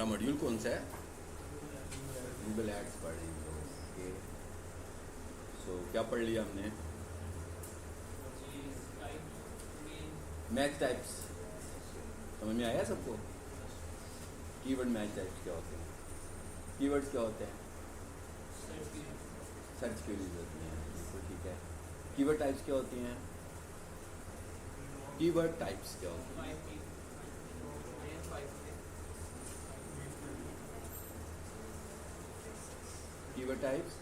हमारा मॉड्यूल कौन सा है? गूगल एड्स पढ़ रहे हैं लोग। ओके, सो क्या पढ़ लिया हमने? मैच टाइप्स समझ में आया सबको? कीवर्ड मैच टाइप्स क्या होते हैं? कीवर्ड्स क्या होते हैं? सर्च क्वेरीज होती हैं, बिल्कुल ठीक है। कीवर्ड टाइप्स क्या होती हैं? कीवर्ड टाइप्स क्या होती हैं? कीवर्ड टाइप्स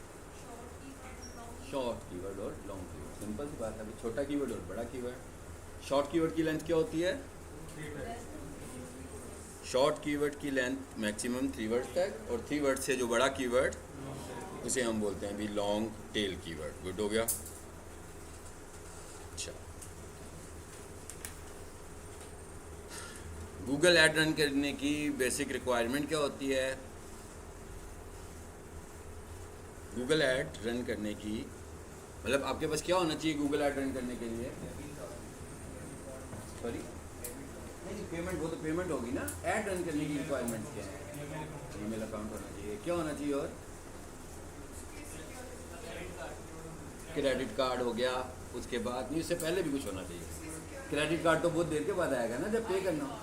शॉर्ट कीवर्ड और लॉन्ग कीवर्ड। सिंपल सी बात है, अभी छोटा कीवर्ड और बड़ा कीवर्ड। शॉर्ट कीवर्ड की लेंथ क्या होती है? शॉर्ट कीवर्ड की लेंथ मैक्सिमम 3 वर्ड्स तक, और 3 वर्ड से जो बड़ा कीवर्ड उसे हम बोलते हैं भी लॉन्ग टेल कीवर्ड। गुड हो गया? अच्छा, गूगल ऐड रन करने की बेसिक रिक्वायरमेंट क्या होती है? गूगल ऐड रन करने की मतलब आपके पास क्या होना चाहिए गूगल ऐड रन करने के लिए? सॉरी नहीं, पेमेंट, वो तो पेमेंट होगी ना। ऐड रन करने की रिक्वायरमेंट क्या है? ईमेल अकाउंट होना चाहिए। क्या होना चाहिए और? क्रेडिट कार्ड हो गया। उसके बाद नहीं, उससे पहले भी कुछ होना चाहिए। क्रेडिट कार्ड तो बहुत देर के बाद आएगा ना जब पे करना हो।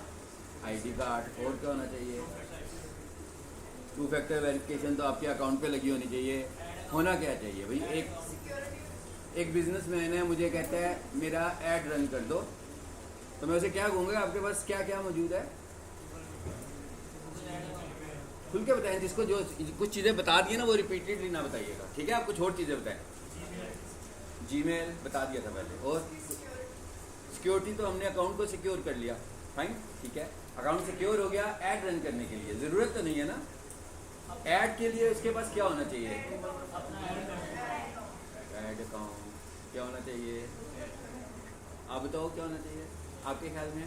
ID card. और क्या होना चाहिए? 2 फैक्टर वेरिफिकेशन तो आपके अकाउंट पे लगी होनी चाहिए। होना क्या चाहिए भाई? एक बिजनेसमैन है, मुझे कहता है मेरा ऐड रन कर दो, तो मैं उसे क्या कहूँगा? आपके पास क्या क्या मौजूद है? खुल के बताएं। जिसको जो कुछ चीज़ें बता दी ना वो रिपीटेडली ना बताइएगा, ठीक है? आप कुछ और चीज़ें बताएं। जीमेल बता दिया था पहले। और सिक्योरिटी तो हमने अकाउंट को सिक्योर कर लिया, फाइन, ठीक है। अकाउंट सिक्योर हो गया। ऐड रन करने के लिए ज़रूरत तो नहीं है ना ऐड के लिए। उसके पास क्या होना चाहिए? ऐड अकाउंट क्या होना चाहिए? आप बताओ क्या होना चाहिए आपके ख्याल में?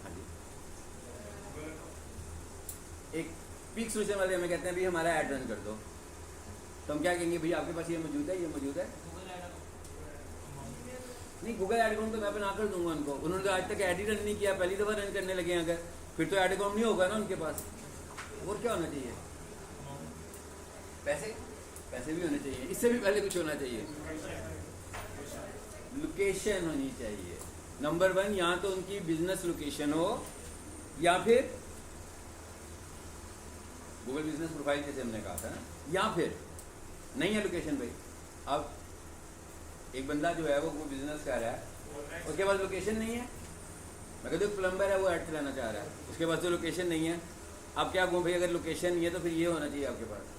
हाँ जी, एक पीक सोल्यूशन वाले हमें कहते हैं भी हमारा ऐड रन कर दो, तो हम क्या कहेंगे? भाई आपके पास ये मौजूद है, ये मौजूद है। नहीं, गूगल ऐड अकाउंट तो मैं बना कर दूंगा उनको। उन्होंने तो आज तक ऐड ही रन नहीं किया, पहली दफ़ा रन करने लगे हैं। अगर फिर तो ऐड अकाउंट नहीं होगा ना उनके पास। और क्या होना चाहिए? पैसे। पैसे भी होने चाहिए। इससे भी पहले कुछ होना चाहिए, लोकेशन होनी चाहिए। नंबर 1, या तो उनकी बिजनेस लोकेशन हो, या फिर गूगल बिजनेस प्रोफाइल जैसे हमने कहा था ना, या फिर नहीं है लोकेशन भाई। अब एक बंदा जो है वो बिजनेस कर रहा है, उसके पास लोकेशन नहीं है। मैं कहता हूँ प्लम्बर है, वो ऐड चलाना चाह रहा है, उसके पास तो लोकेशन नहीं है। अब क्या कहूँ भाई? अगर लोकेशन नहीं है तो फिर ये होना चाहिए आपके पास।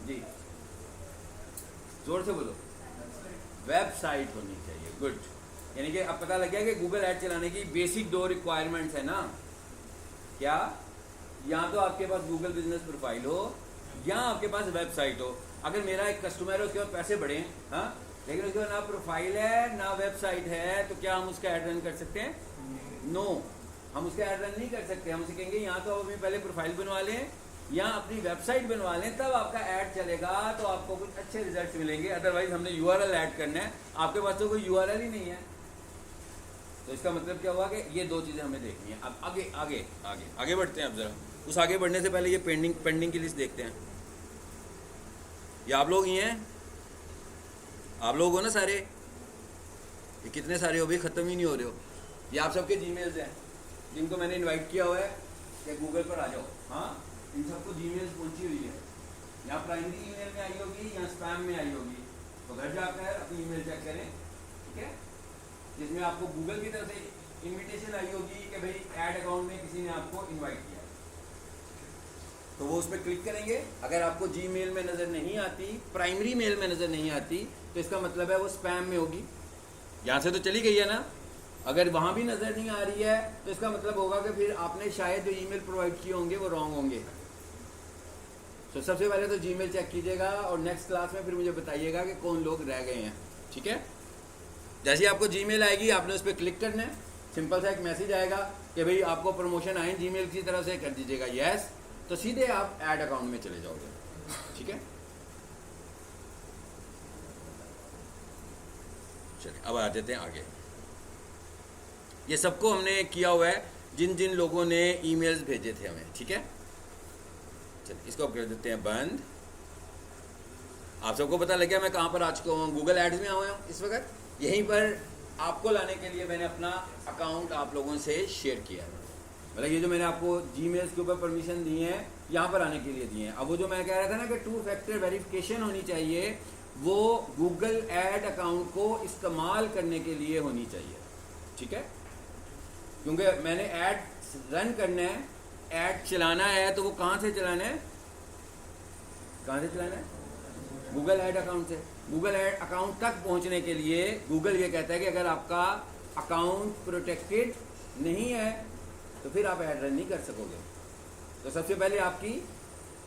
जी जोर से बोलो। वेबसाइट होनी चाहिए। गुड। यानी कि अब पता लग गया कि गूगल ऐड चलाने की बेसिक 2 रिक्वायरमेंट्स है ना। क्या? या तो आपके पास गूगल बिजनेस प्रोफाइल हो, या आपके पास वेबसाइट हो। अगर मेरा एक कस्टमर है, उसके पास पैसे बढ़े, हाँ, लेकिन उसके पास ना प्रोफाइल है ना वेबसाइट है, तो क्या हम उसका ऐड रन कर सकते हैं? नो, हम उसका ऐड रन नहीं कर सकते। हम उसे कहेंगे या तो अभी पहले प्रोफाइल बनवा लें या अपनी वेबसाइट बनवा लें, तब आपका ऐड चलेगा, तो आपको कुछ अच्छे रिजल्ट मिलेंगे। अदरवाइज हमने यूआरएल ऐड करना है, आपके पास तो कोई यूआरएल ही नहीं है। तो इसका मतलब क्या हुआ कि ये 2 चीज़ें हमें देखनी है। अब आगे आगे आगे आगे बढ़ते हैं। अब जरा उस आगे बढ़ने से पहले ये पेंडिंग की लिस्ट देखते हैं। ये आप लोग ही हैं, आप लोग हो ना सारे? ये कितने सारे हो भाई? ख़त्म ही नहीं हो रहे हो। ये आप सबके जीमेल्स हैं जिनको मैंने इनवाइट किया हुआ है कि गूगल पर आ जाओ। हाँ, इन सबको जीमेल्स पहुंची हुई है, या प्राइमरी ईमेल में आई होगी या स्पैम में आई होगी। तो घर जाकर अपनी ईमेल चेक करें, ठीक है? जिसमें आपको गूगल की तरफ से इनविटेशन आई होगी कि भाई ऐड अकाउंट में किसी ने आपको इनवाइट किया, तो वो उस पर क्लिक करेंगे। अगर आपको जीमेल में नज़र नहीं आती, प्राइमरी मेल में नज़र नहीं आती, तो इसका मतलब है वो स्पैम में होगी। यहाँ से तो चली गई है ना। अगर वहाँ भी नज़र नहीं आ रही है तो इसका मतलब होगा कि फिर आपने शायद जो ईमेल प्रोवाइड किए होंगे वो रॉन्ग होंगे। तो सबसे पहले तो जीमेल चेक कीजिएगा, और नेक्स्ट क्लास में फिर मुझे बताइएगा कि कौन लोग रह गए हैं, ठीक है? जैसे ही आपको जीमेल आएगी आपने उस पर क्लिक करना है। सिंपल सा एक मैसेज आएगा कि भाई आपको प्रमोशन आए जीमेल की तरफ से, कर दीजिएगा यस, तो सीधे आप ऐड अकाउंट में चले जाओगे, ठीक है? चलिए अब आ जाते हैं आगे। ये सबको हमने किया हुआ है जिन जिन लोगों ने ईमेल्स भेजे थे हमें, ठीक है। चलिए इसको कर देते हैं बंद। आप सबको पता लग गया मैं कहाँ पर आ चुका हूँ, गूगल एड्स में आया हूँ इस वक्त। यहीं पर आपको लाने के लिए मैंने अपना अकाउंट आप लोगों से शेयर किया है। मतलब ये जो मैंने आपको जीमेल्स के ऊपर परमिशन दी है यहाँ पर आने के लिए दिए हैं। अब वो जो मैं कह रहा था ना कि 2 फैक्टर वेरिफिकेशन होनी चाहिए, वो गूगल एड अकाउंट को इस्तेमाल करने के लिए होनी चाहिए, ठीक है। क्योंकि मैंने ऐड रन करना है, ऐड चलाना है, तो वो कहाँ से चलाना है, कहाँ से चलाना है, गूगल ऐड अकाउंट से। गूगल ऐड अकाउंट तक पहुँचने के लिए गूगल ये कहता है कि अगर आपका अकाउंट प्रोटेक्टेड नहीं है तो फिर आप ऐड रन नहीं कर सकोगे। तो सबसे पहले आपकी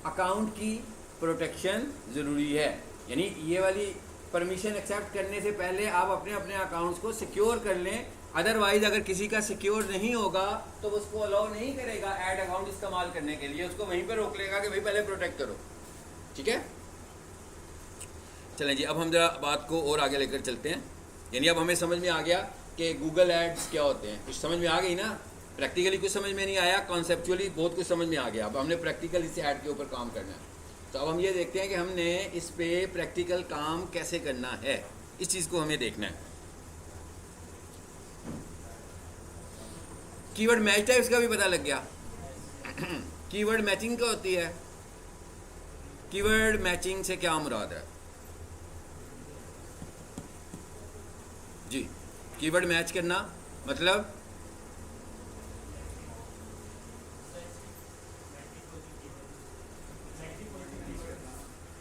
अकाउंट की प्रोटेक्शन ज़रूरी है, यानी ये वाली परमिशन एक्सेप्ट करने से पहले आप अपने अपने अकाउंट्स को सिक्योर कर लें। अदरवाइज अगर किसी का सिक्योर नहीं होगा तो उसको अलाउ नहीं करेगा ऐड अकाउंट इस्तेमाल करने के लिए, उसको वहीं पर रोक लेगा कि भाई पहले प्रोटेक्ट करो, ठीक है। चलें जी, अब हम जरा बात को और आगे लेकर चलते हैं। यानी अब हमें समझ में आ गया कि गूगल एड्स क्या होते हैं, कुछ समझ में आ गई ना। प्रैक्टिकली कुछ समझ में नहीं आया, कॉन्सेप्चुअली बहुत कुछ समझ में आ गया। अब हमने प्रैक्टिकल इस ऐड के ऊपर काम करना है। तो अब हम ये देखते हैं कि हमने इस पे प्रैक्टिकल काम कैसे करना है, इस चीज़ को हमें देखना है। कीवर्ड मैच टाइप्स का भी पता लग गया। कीवर्ड मैचिंग क्या होती है, कीवर्ड मैचिंग से क्या मुराद है जी। कीवर्ड मैच करना मतलब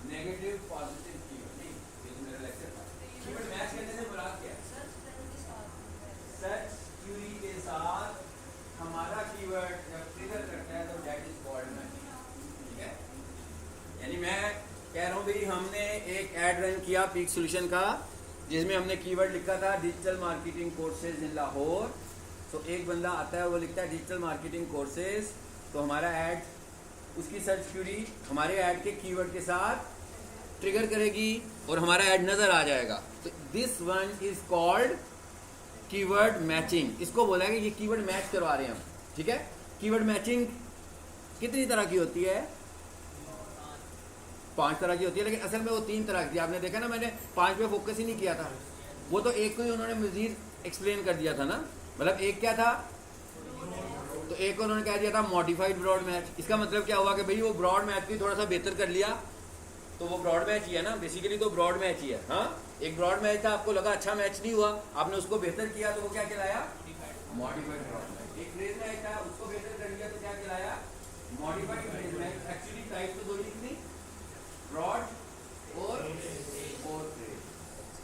नेगेटिव पॉजिटिव कीवर्ड नहीं, ये मेरा लेक्चर था। कीवर्ड मैच करने से मुराद क्या है, सर्च क्वेरी के साथ हमारा कीवर्ड जब ट्रिगर करता है तो दैट इज कॉल्ड मैचिंग, ठीक है। यानी मैं कह रहा हूँ भाई हमने एक ऐड रन किया पीक सॉल्यूशन का, जिसमें हमने कीवर्ड लिखा था digital marketing courses in Lahore. तो एक बंदा आता है वो लिखता है डिजिटल मार्केटिंग कोर्सेज, तो हमारा ऐड उसकी सर्च क्वेरी हमारे ऐड के कीवर्ड के साथ ट्रिगर करेगी और हमारा ऐड नज़र आ जाएगा। तो this one is called keyword matching. इसको बोला है कि ये कीवर्ड मैच करवा रहे हैं हम, ठीक है। कीवर्ड मैचिंग कितनी तरह की होती है, 5 तरह की होती है, लेकिन असल में वो 3 तरह की। आपने देखा ना, मैंने 5 पे फोकस ही नहीं किया था, वो तो एक को ही उन्होंने मजीद एक्सप्लेन कर दिया था ना। मतलब एक क्या था, तो एक को उन्होंने कह दिया था मॉडिफाइड ब्रॉड मैच। इसका मतलब क्या हुआ कि भाई वो ब्रॉड मैच भी थोड़ा सा बेहतर कर लिया, तो वो ब्रॉड मैच ही है ना, बेसिकली तो ब्रॉड मैच ही है। हाँ, एक ब्रॉड मैच था, आपको लगा अच्छा मैच नहीं हुआ, आपने उसको बेहतर किया तो वो क्या कहलाया, मॉडिफाइड ब्रॉड मैच। एक फ्रेज मैच था, उसको बेहतर कर लिया तो क्या कहलाया, modified phrase match. Actually type तो दो ही थी, ब्रॉड और फ्रेज।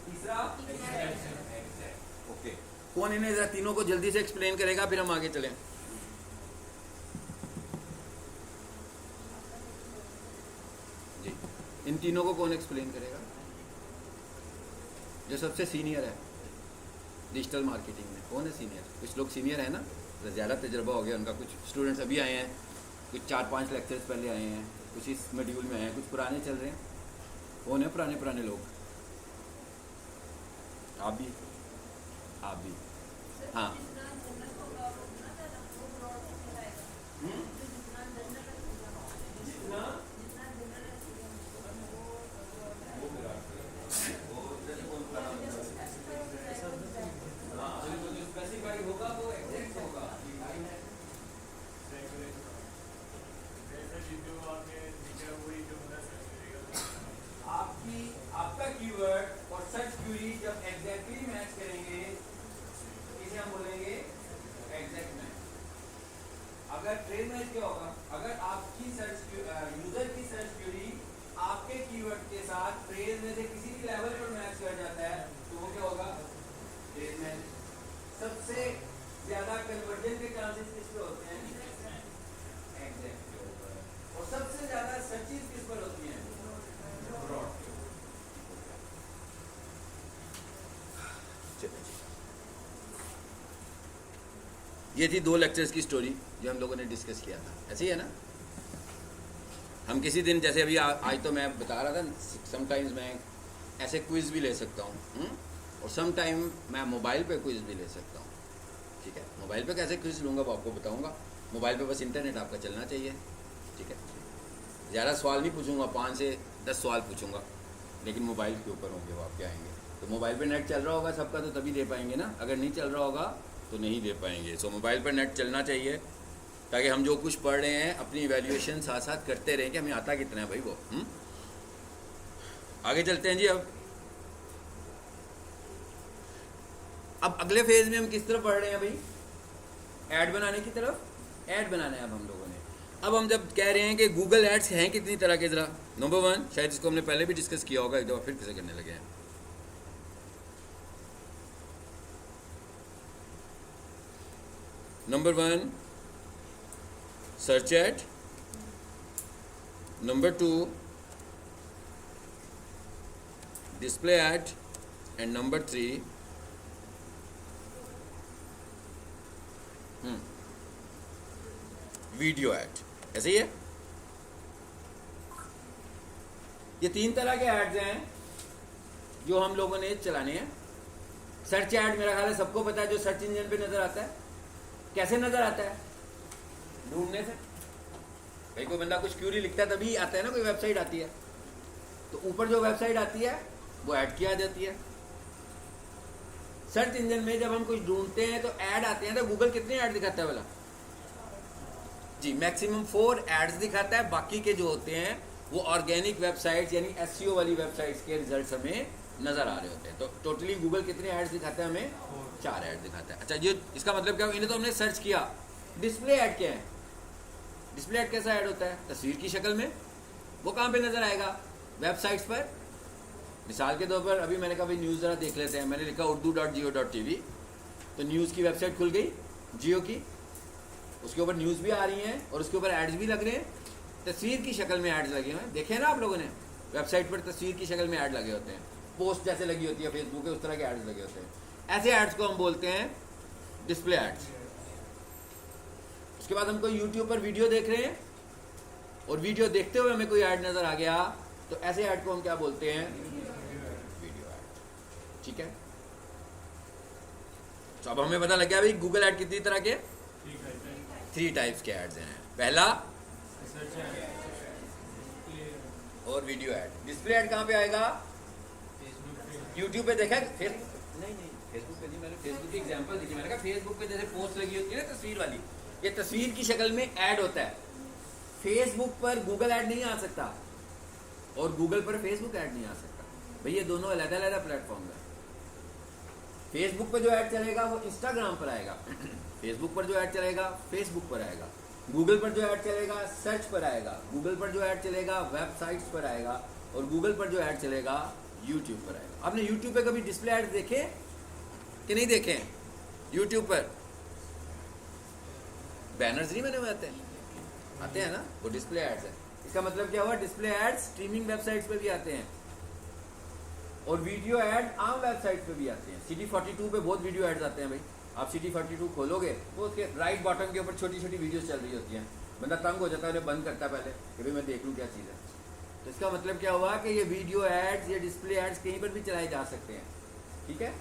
तीसरा एग्जैक्ट। ओके, कौन इन्हें जरा तीनों को जल्दी से एक्सप्लेन करेगा, फिर हम आगे चलें। जी, इन तीनों को कौन एक्सप्लेन करेगा, जो सबसे सीनियर है डिजिटल मार्केटिंग में? कौन है सीनियर? कुछ लोग सीनियर है ना, ज़्यादा तजुर्बा हो गया उनका। कुछ स्टूडेंट्स अभी आए हैं, कुछ 4-5 लेक्चर्स पहले आए हैं, कुछ इस मॉड्यूल में आए हैं, कुछ पुराने चल रहे हैं। कौन है पुराने लोग? आप भी हाँ। जितना स्पेसिफाई होगा वो एग्जैक्ट होगा। आपका कीवर्ड और सर्च क्वेरी जब एग्जैक्टली मैच करेंगे तो इसे हम बोलेंगे एग्जैक्ट मैच। अगर ट्रेड मैच क्या होगा, अगर आपकी सर्च यूजर की सर्च क्वेरी आपके कीवर्ड के साथ फ्रेज में से किसी भी लेवल पर मैच कर जाता है तो वो क्या होगा, ट्रेड मैच। सबसे ज्यादा कन्वर्जन के चांसेस किस पे होते हैं, एग्जैक्ट के ऊपर। और सबसे ज्यादा सर्चेस किस पर होती हैं, ब्रॉड। ये थी 2 लेक्चर्स की स्टोरी जो हम लोगों ने डिस्कस किया था। ऐसे ही है ना, हम किसी दिन जैसे अभी आज तो मैं बता रहा था, समटाइम्स मैं ऐसे क्विज भी ले सकता हूँ और समटाइम मैं मोबाइल पे क्विज भी ले सकता हूँ। ठीक है, मोबाइल पे कैसे खींच लूँगा वो आपको बताऊँगा। मोबाइल पे बस इंटरनेट आपका चलना चाहिए, ठीक है। ज़्यादा सवाल नहीं पूछूंगा, 5 से 10 सवाल पूछूंगा, लेकिन मोबाइल के ऊपर होंगे वो आपके आएंगे। तो मोबाइल पे नेट चल रहा होगा सबका तो तभी दे पाएंगे ना, अगर नहीं चल रहा होगा तो नहीं दे पाएंगे। सो मोबाइल पर नेट चलना चाहिए ताकि हम जो कुछ पढ़ रहे हैं अपनी इवैल्यूएशन साथ साथ करते रहें कि हमें आता कितना है भाई वो। आगे चलते हैं जी। अब अगले फेज में हम किस तरफ पढ़ रहे हैं भाई, ऐड बनाने की तरफ। ऐड बनाना है अब हम लोगों ने। अब हम जब कह रहे हैं कि गूगल एड्स हैं कितनी तरह के, जरा नंबर 1, शायद इसको हमने पहले भी डिस्कस किया होगा, एक दफ़ा फिर किसे करने लगे हैं। Number 1 search add, number 2 display ad, and number 3 video add. ऐसे ही है। ये 3 तरह के एड्स हैं जो हम लोगों ने चलाने हैं। सर्च एड मेरा ख्याल है सबको पता है, जो सर्च इंजन पे नजर आता है। कैसे नजर आता है? ढूंढने से। भाई कोई बंदा कुछ क्यूरी लिखता है तभी आता है ना, कोई वेबसाइट आती है तो ऊपर जो वेबसाइट आती है वो ऐड की आ जाती है। सर्च इंजन में जब हम कुछ ढूंढते हैं तो ऐड आते हैं, तो गूगल कितने ऐड दिखाता है वाला जी? मैक्सिमम 4 एड्स दिखाता है। बाकी के जो होते हैं वो ऑर्गेनिक वेबसाइट्स यानी एसईओ वाली वेबसाइट्स के रिजल्ट्स हमें नजर आ रहे होते हैं। तो टोटली गूगल कितने एड्स दिखाता है हमें? 4 ऐड दिखाता है। अच्छा, ये इसका मतलब क्या? इन्हें तो हमने सर्च किया। डिस्प्ले ऐड क्या है? डिस्प्ले ऐड कैसा ऐड होता है? तस्वीर की शक्ल में। वो कहाँ पे नजर आएगा? वेबसाइट्स पर। मिसाल के तौर पर अभी मैंने कहा भाई न्यूज़ ज़रा देख लेते हैं, मैंने लिखा urdu.geo.tv, तो न्यूज़ की वेबसाइट खुल गई जियो की, उसके ऊपर न्यूज़ भी आ रही हैं और उसके ऊपर एड्स भी लग रहे हैं। तस्वीर की शक्ल में एड्स लगे हुए हैं, देखे ना आप लोगों ने? वेबसाइट पर तस्वीर की शक्ल में ऐड लगे होते हैं, पोस्ट जैसे लगी होती है फेसबुक पे, उस तरह के एड्स लगे होते हैं। ऐसे एड्स को हम बोलते हैं डिस्प्ले एड्स। उसके बाद हम कोई यूट्यूब पर वीडियो देख रहे हैं और वीडियो देखते हुए हमें कोई ऐड नजर आ गया तो ऐसे ऐड को हम क्या बोलते हैं? Video add. ठीक है, तो अब हमें पता लग गया भाई गूगल ऐड कितनी तरह के? 3 टाइप्स के एड्स हैं। पहला और वीडियो ऐड। डिस्प्ले ऐड कहाँ पे आएगा? यूट्यूब पे देखा? नहीं फेसबुक पे नहीं, मैंने फेसबुक की एग्जांपल दी थी। मैंने कहा फेसबुक पे जैसे पोस्ट लगी होती है ना तस्वीर वाली, ये तस्वीर की शक्ल में ऐड होता है। फेसबुक पर गूगल ऐड नहीं आ सकता और गूगल पर फेसबुक ऐड नहीं आ सकता भाई, ये दोनों अलग अलग प्लेटफॉर्म है। फेसबुक पर जो ऐड चलेगा वो इंस्टाग्राम पर आएगा, फेसबुक पर जो ऐड चलेगा फेसबुक पर आएगा, गूगल पर जो ऐड चलेगा सर्च पर आएगा, गूगल पर जो ऐड चलेगा वेबसाइट्स पर आएगा, और गूगल पर जो ऐड चलेगा यूट्यूब पर आएगा। आपने यूट्यूब पे कभी डिस्प्ले ऐड देखे कि नहीं देखे? यूट्यूब पर बैनर्स नहीं बने हुए आते हैं ना, वो डिस्प्ले एड्स है। इसका मतलब क्या हुआ? डिस्प्ले एड्स स्ट्रीमिंग वेबसाइट्स पे भी आते हैं और वीडियो ऐड आम वेबसाइट्स पे भी आते हैं। City42 पे बहुत वीडियो एड्स आते हैं भाई। आप City42 खोलोगे तो उसके राइट बॉटम के ऊपर छोटी छोटी वीडियोस चल रही होती हैं। बंदा तंग हो जाता है, उन्हें बंद करता है पहले कि भाई मैं देख लूँ क्या चीज़ है। तो इसका मतलब क्या हुआ कि ये वीडियो एड्स, ये डिस्प्ले एड्स कहीं पर भी चलाए जा सकते हैं। ठीक है,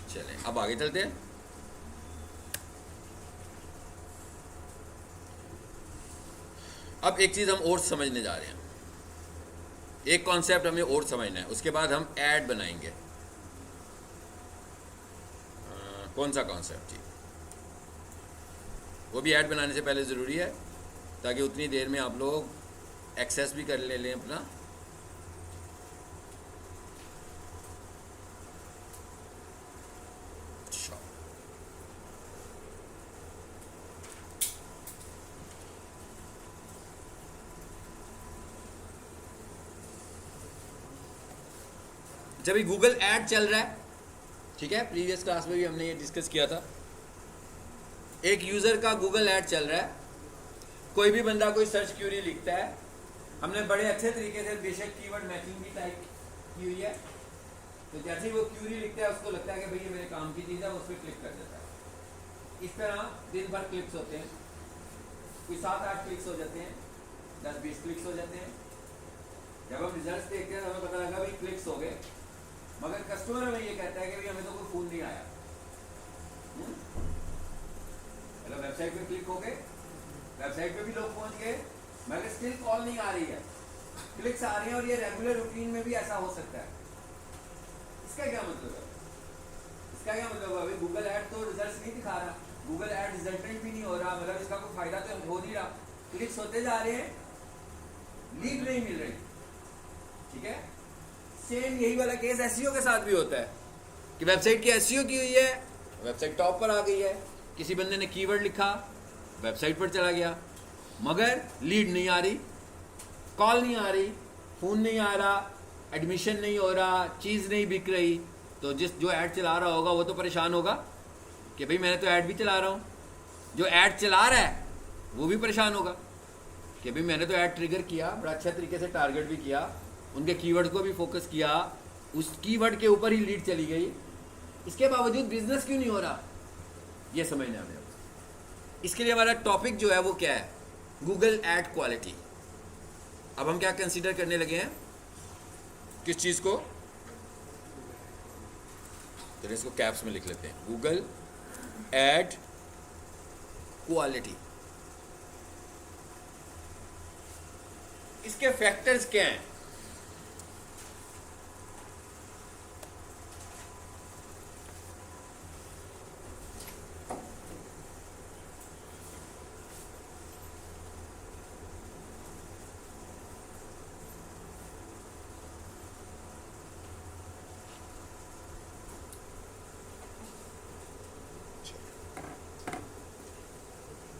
चलें अब आगे चलते हैं। अब एक चीज़ हम और समझने जा रहे हैं, एक कॉन्सेप्ट हमें और समझना है, उसके बाद हम ऐड बनाएंगे। कौन सा कॉन्सेप्ट जी? वो भी ऐड बनाने से पहले ज़रूरी है ताकि उतनी देर में आप लोग एक्सेस भी कर ले लें अपना। जब गूगल ऐड चल रहा है, ठीक है, प्रीवियस क्लास में भी हमने ये डिस्कस किया था, एक यूज़र का गूगल ऐड चल रहा है, कोई भी बंदा कोई सर्च क्यूरी लिखता है, हमने बड़े अच्छे तरीके से बेशक कीवर्ड मैचिंग भी टाइप की हुई है, तो जैसे ही वो क्यूरी लिखता है उसको लगता है कि भाई ये मेरे काम की चीज़ है, उस पर क्लिक कर देता है। इस तरह दिन भर क्लिक्स होते हैं, कोई 7-8 क्लिक्स हो जाते हैं, 10-20 क्लिक्स हो जाते हैं। जब हम रिजल्ट देखते हैं तो हमें पता लगा भाई क्लिक्स हो गए, मगर कस्टमर हमें ये कहता है कि भाई हमें तो कोई फ़ोन नहीं आया। वेबसाइट पे क्लिक हो गए, वेबसाइट पे भी लोग पहुंच गए, मगर स्टिल कॉल नहीं आ रही है, क्लिक्स आ रहे हैं, और ये रेगुलर रूटीन में भी ऐसा हो सकता है। इसका क्या मतलब है? इसका क्या मतलब है? अभी गूगल ऐड तो रिजल्ट्स नहीं दिखा रहा, गूगल ऐड रिजल्टेंट भी नहीं हो रहा, मतलब इसका कोई फायदा तो हो नहीं रहा, क्लिक्स होते जा रहे हैं, लीड नहीं मिल रही। ठीक है, सेम यही वाला केस एसईओ के साथ भी होता है कि वेबसाइट की एसईओ की हुई है, वेबसाइट टॉप पर आ गई है, किसी बंदे ने कीवर्ड लिखा, वेबसाइट पर चला गया, मगर लीड नहीं आ रही, कॉल नहीं आ रही, फोन नहीं आ रहा, एडमिशन नहीं हो रहा, चीज़ नहीं बिक रही, तो जो ऐड चला रहा होगा वो तो परेशान होगा कि भाई मैंने तो ऐड भी चला रहा हूँ, जो ऐड चला रहा है वो भी परेशान होगा कि भाई मैंने तो ऐड ट्रिगर किया, बड़ा अच्छा तरीके से टारगेट भी किया, उनके कीवर्ड को भी फोकस किया, उस कीवर्ड के ऊपर ही लीड चली गई, इसके बावजूद बिजनेस क्यों नहीं हो रहा, ये समझना है। इसके लिए हमारा टॉपिक जो है वो क्या है? Google add quality. अब हम क्या कंसीडर करने लगे हैं? किस चीज़ को? चलिए इसको कैप्स में लिख लेते हैं, गूगल ऐड क्वालिटी। इसके फैक्टर्स क्या हैं?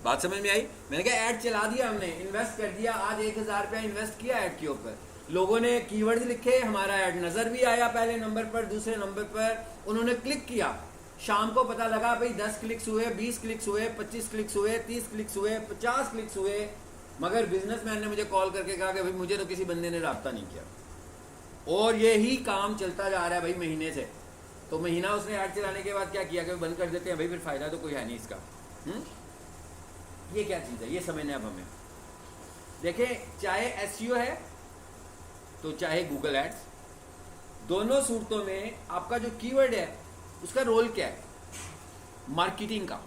बात समझ में आई? मैंने कहा ऐड चला दिया, हमने इन्वेस्ट कर दिया, आज 1000 रुपया इन्वेस्ट किया ऐड के ऊपर, लोगों ने कीवर्ड लिखे, हमारा ऐड नजर भी आया पहले नंबर पर, दूसरे नंबर पर उन्होंने क्लिक किया, शाम को पता लगा भाई 10 क्लिक्स हुए, 20 क्लिक्स हुए, 25 क्लिक्स हुए, 30 क्लिक्स हुए, 50 क्लिक्स हुए, मगर बिजनेसमैन ने मुझे कॉल करके कहा कि भाई मुझे तो किसी बंदे ने राब्ता नहीं किया, और यही काम चलता जा रहा है भाई महीने से। तो महीना उसने ऐड चलाने के बाद क्या किया कि बंद कर देते हैं भाई, फिर फायदा तो कोई है नहीं इसका। ये क्या चीज़ है, ये समझना है अब हमें। देखें, चाहे एसईओ है तो चाहे गूगल एड्स, दोनों सूरतों में आपका जो कीवर्ड है उसका रोल क्या है? मार्केटिंग का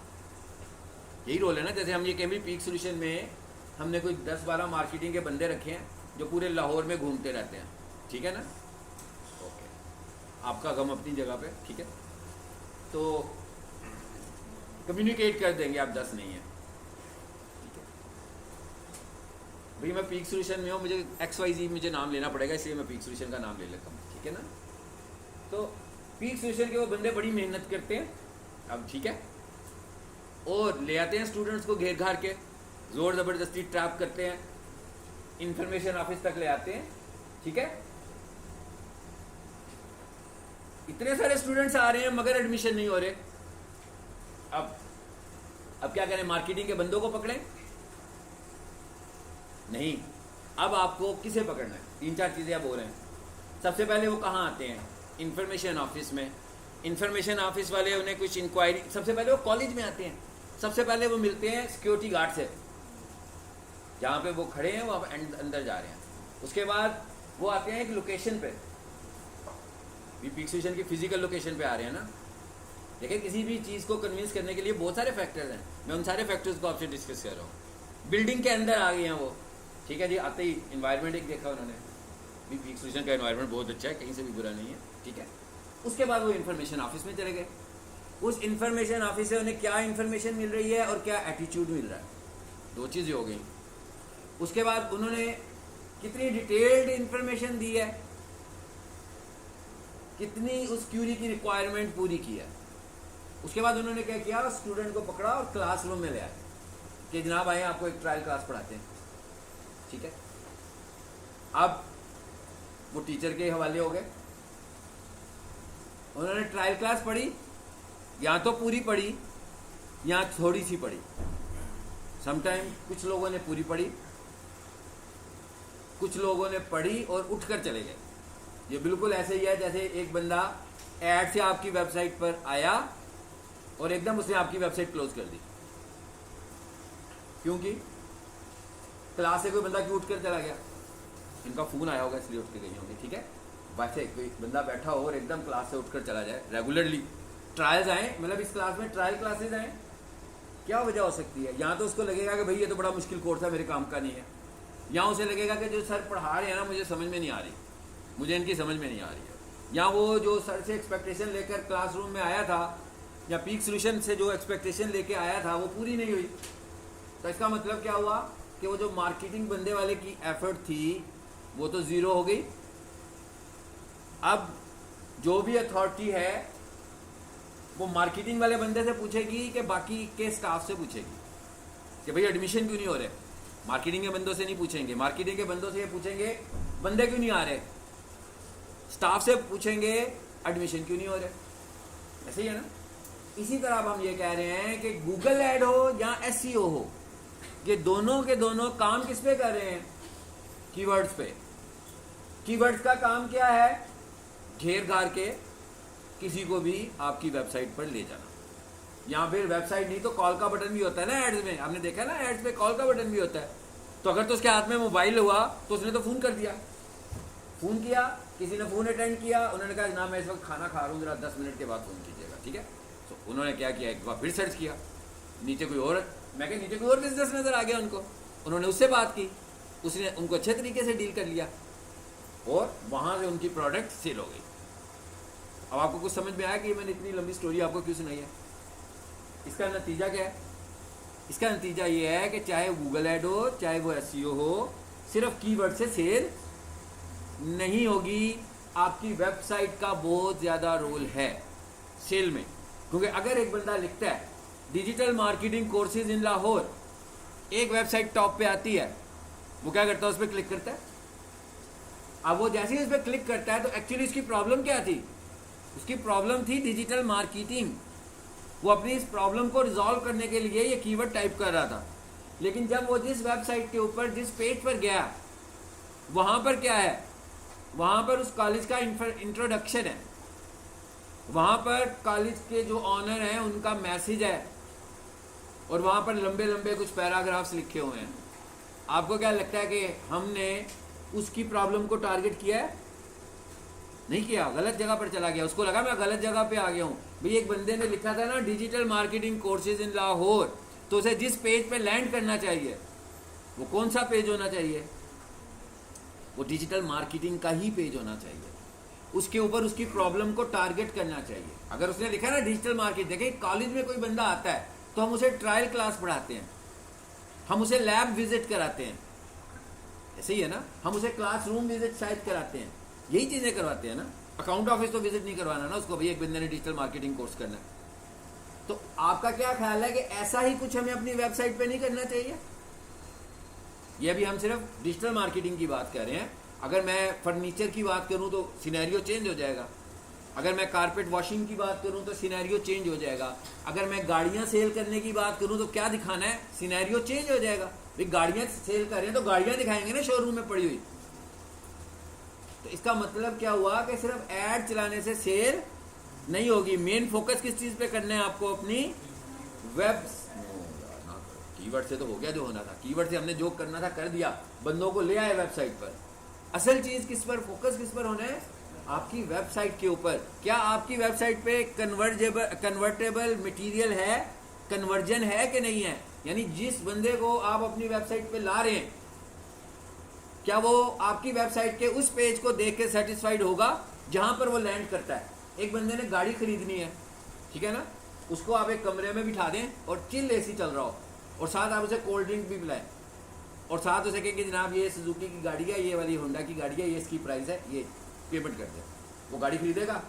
यही रोल है ना। जैसे हम ये कहें भी पीक सोल्यूशन में हमने कोई 10-12 मार्केटिंग के बंदे रखे हैं जो पूरे लाहौर में घूमते रहते हैं, ठीक है ना? ओके, आपका गम अपनी जगह पे, ठीक है, तो कम्युनिकेट कर देंगे आप 10 नहीं है, भाई मैं पीक सोल्यूशन में हूँ, मुझे XYZ मुझे नाम लेना पड़ेगा, इसलिए मैं पीक सोल्यूशन का नाम ले लेता हूँ, ठीक है ना? तो पीक सोल्यूशन के वो बंदे बड़ी मेहनत करते हैं, अब ठीक है, और ले आते हैं स्टूडेंट्स को घेर घार के, जोर ज़बरदस्ती ट्रैप करते हैं, इंफॉर्मेशन ऑफिस तक ले आते हैं, ठीक है। इतने सारे स्टूडेंट्स आ रहे हैं मगर एडमिशन नहीं हो रहे। अब क्या करें? मार्केटिंग के बंदों को पकड़ें? नहीं, अब आपको किसे पकड़ना है? 3-4 चीज़ें आप बोल रहे हैं। सबसे पहले वो कहाँ आते हैं? इंफॉर्मेशन ऑफिस में। इंफॉर्मेशन ऑफिस वाले उन्हें कुछ इंक्वायरी, सबसे पहले वो कॉलेज में आते हैं, सबसे पहले वो मिलते हैं सिक्योरिटी गार्ड से, जहाँ पे वो खड़े हैं वो अब अंदर जा रहे हैं। उसके बाद वो आते हैं एक लोकेशन पे, पीक सोल्यूशन की फिजिकल लोकेशन पे आ रहे हैं ना। देखिए, किसी भी चीज़ को कन्विंस करने के लिए बहुत सारे फैक्टर्स हैं, मैं उन सारे फैक्टर्स को आपसे डिस्कस कर रहा हूँ। बिल्डिंग के अंदर आ गए हैं वो, ठीक है जी, आते ही इन्वायरमेंट एक देखा उन्होंने, भी पीक सोल्यूशन का इन्वायरमेंट बहुत अच्छा है, कहीं से भी बुरा नहीं है, ठीक है। उसके बाद वो इन्फॉर्मेशन ऑफिस में चले गए। उस इन्फॉर्मेशन ऑफिस से उन्हें क्या इन्फॉर्मेशन मिल रही है और क्या एटीट्यूड मिल रहा है, दो चीज़ें हो गई। उसके बाद उन्होंने कितनी डिटेल्ड इन्फॉर्मेशन दी है, कितनी उस क्यूरी की रिक्वायरमेंट पूरी की है। उसके बाद उन्होंने क्या किया? स्टूडेंट को पकड़ा और क्लासरूम में ले आए कि जनाब आए आपको एक ट्रायल क्लास पढ़ाते हैं, ठीक है। अब वो टीचर के हवाले हो गए, उन्होंने ट्रायल क्लास पढ़ी, या तो पूरी पढ़ी या थोड़ी सी पढ़ी। समटाइम कुछ लोगों ने पूरी पढ़ी, कुछ लोगों ने पढ़ी और उठकर चले गए। ये बिल्कुल ऐसे ही है जैसे एक बंदा ऐड से आपकी वेबसाइट पर आया और एकदम उसने आपकी वेबसाइट क्लोज कर दी। क्योंकि क्लास से कोई बंदा क्यों उठकर चला गया? इनका फ़ोन आया होगा इसलिए उठ के गई होंगी, ठीक है। वैसे कोई बंदा बैठा हो और एकदम क्लास से उठकर चला जाए, रेगुलरली ट्रायल्स आए, मतलब इस क्लास में ट्रायल क्लासेज आए, क्या वजह हो सकती है? यहाँ तो उसको लगेगा कि भाई ये तो बड़ा मुश्किल कोर्स है, मेरे काम का नहीं है। यहाँ उसे लगेगा कि जो सर पढ़ा रहे हैं ना, मुझे समझ में नहीं आ रही, मुझे इनकी समझ में नहीं आ रही है। या वो जो सर से एक्सपेक्टेशन लेकर क्लासरूम में आया था, या पीक सोल्यूशन से जो एक्सपेक्टेशन लेके आया था, वो पूरी नहीं हुई। तो इसका मतलब क्या हुआ कि वो जो मार्केटिंग बंदे वाले की एफर्ट थी वो तो ज़ीरो हो गई। अब जो भी अथॉरिटी है वो मार्केटिंग वाले बंदे से पूछेगी कि बाकी के स्टाफ से पूछेगी कि भाई एडमिशन क्यों नहीं हो रहे। मार्केटिंग के बंदों से नहीं पूछेंगे, मार्केटिंग के बंदों से ये पूछेंगे बंदे क्यों नहीं आ रहे। स्टाफ से पूछेंगे एडमिशन क्यों नहीं हो रहे। ऐसे ही है ना। इसी तरह अब हम ये कह रहे हैं कि गूगल ऐड हो या एसईओ हो, ये दोनों के दोनों काम किस पे कर रहे हैं? कीवर्ड्स पे। कीवर्ड्स का काम क्या है? घेर घार के किसी को भी आपकी वेबसाइट पर ले जाना। या फिर वेबसाइट नहीं तो कॉल का बटन भी होता है ना एड्स में, आपने देखा ना एड्स में कॉल का बटन भी होता है। तो अगर तो उसके हाथ में मोबाइल हुआ तो उसने तो फ़ोन कर दिया, फ़ोन किया, किसी ने फ़ोन अटेंड किया, उन्होंने कहा जनाब मैं इस वक्त खाना खा रहा हूँ, ज़रा 10 मिनट के बाद फ़ोन कीजिएगा, ठीक है। तो उन्होंने क्या किया, एक बार फिर सर्च किया, नीचे कोई और, मैं क्या नीचे कोई और बिजनेस नज़र आ गया उनको, उन्होंने उससे बात की, उसने उनको अच्छे तरीके से डील कर लिया और वहाँ से उनकी प्रोडक्ट सेल हो गई। अब आपको कुछ समझ में आया कि मैंने इतनी लंबी स्टोरी आपको क्यों सुनाई है? इसका नतीजा क्या है? इसका नतीजा ये है कि चाहे गूगल ऐड हो चाहे वो एसईओ हो, सिर्फ कीवर्ड से सेल नहीं होगी। आपकी वेबसाइट का बहुत ज़्यादा रोल है सेल में। क्योंकि अगर एक बंदा लिखता है digital marketing courses in Lahore, एक वेबसाइट टॉप पे आती है, वो क्या करता है, उस पर क्लिक करता है। अब वो जैसे ही उस पर क्लिक करता है तो एक्चुअली उसकी प्रॉब्लम क्या थी? उसकी प्रॉब्लम थी डिजिटल मार्केटिंग। वो अपनी इस प्रॉब्लम को रिजॉल्व करने के लिए ये कीवर्ड टाइप कर रहा था। लेकिन जब वो जिस वेबसाइट के ऊपर जिस पेज पर गया, वहाँ पर क्या है, वहाँ पर उस कॉलेज का इंट्रोडक्शन है, वहाँ पर कॉलेज के जो ऑनर हैं उनका मैसेज है, और वहाँ पर लंबे लंबे कुछ पैराग्राफ्स लिखे हुए हैं। आपको क्या लगता है कि हमने उसकी प्रॉब्लम को टारगेट किया है? नहीं किया, गलत जगह पर चला गया। उसको लगा मैं गलत जगह पे आ गया हूँ। भाई एक बंदे ने लिखा था ना digital marketing courses in Lahore, तो उसे जिस पेज पे लैंड करना चाहिए वो कौन सा पेज होना चाहिए? वो डिजिटल मार्केटिंग का ही पेज होना चाहिए। उसके ऊपर उसकी प्रॉब्लम को टारगेट करना चाहिए। अगर उसने लिखा ना डिजिटल मार्केट, देखिए कॉलेज में कोई बंदा आता है तो हम उसे ट्रायल क्लास पढ़ाते हैं, हम उसे लैब विजिट कराते हैं, ऐसे ही है ना। हम उसे क्लासरूम विजिट शायद कराते हैं, यही चीज़ें करवाते हैं ना। अकाउंट ऑफिस तो विजिट नहीं करवाना ना उसको, भैया एक बंदे ने डिजिटल मार्केटिंग कोर्स करना है। तो आपका क्या ख्याल है कि ऐसा ही कुछ हमें अपनी वेबसाइट पे नहीं करना चाहिए? ये भी हम सिर्फ डिजिटल मार्केटिंग की बात कर रहे हैं। अगर मैं फर्नीचर की बात करूं तो सिनेरियो चेंज हो जाएगा। अगर मैं कारपेट वॉशिंग की बात करूं तो सिनेरियो चेंज हो जाएगा। अगर मैं गाड़ियां सेल करने की बात करूं तो क्या दिखाना है, सिनेरियो चेंज हो जाएगा। भाई गाड़ियां सेल कर रहे हैं तो गाड़ियां दिखाएंगे ना शोरूम में पड़ी हुई। तो इसका मतलब क्या हुआ कि सिर्फ ऐड चलाने से सेल नहीं होगी। मेन फोकस किस चीज पे करना है आपको? अपनी वेब। कीवर्ड से तो हो गया जो होना था, कीवर्ड से हमने जो करना था कर दिया, बंदों को ले आए वेबसाइट पर। असल चीज किस पर, फोकस किस पर होना है? आपकी वेबसाइट के ऊपर। क्या आपकी वेबसाइट पे कन्वर्टेबल मटेरियल है, कन्वर्जन है कि नहीं है? यानी जिस बंदे को आप अपनी वेबसाइट पे ला रहे हैं, क्या वो आपकी वेबसाइट के उस पेज को देख के सेटिस्फाइड होगा जहां पर वो लैंड करता है? एक बंदे ने गाड़ी खरीदनी है, ठीक है ना, उसको आप एक कमरे में बिठा दें और चिल एसी चल रहा हो, और साथ आप उसे कोल्ड ड्रिंक भी पिलाएं, और साथ उसे कहें कि जनाब ये सुजुकी की गाड़ी है, ये वाली होंडा की गाड़ी है, ये इसकी प्राइस है, ये पेमेंट कर दे। वो गाड़ी खरीदेगा?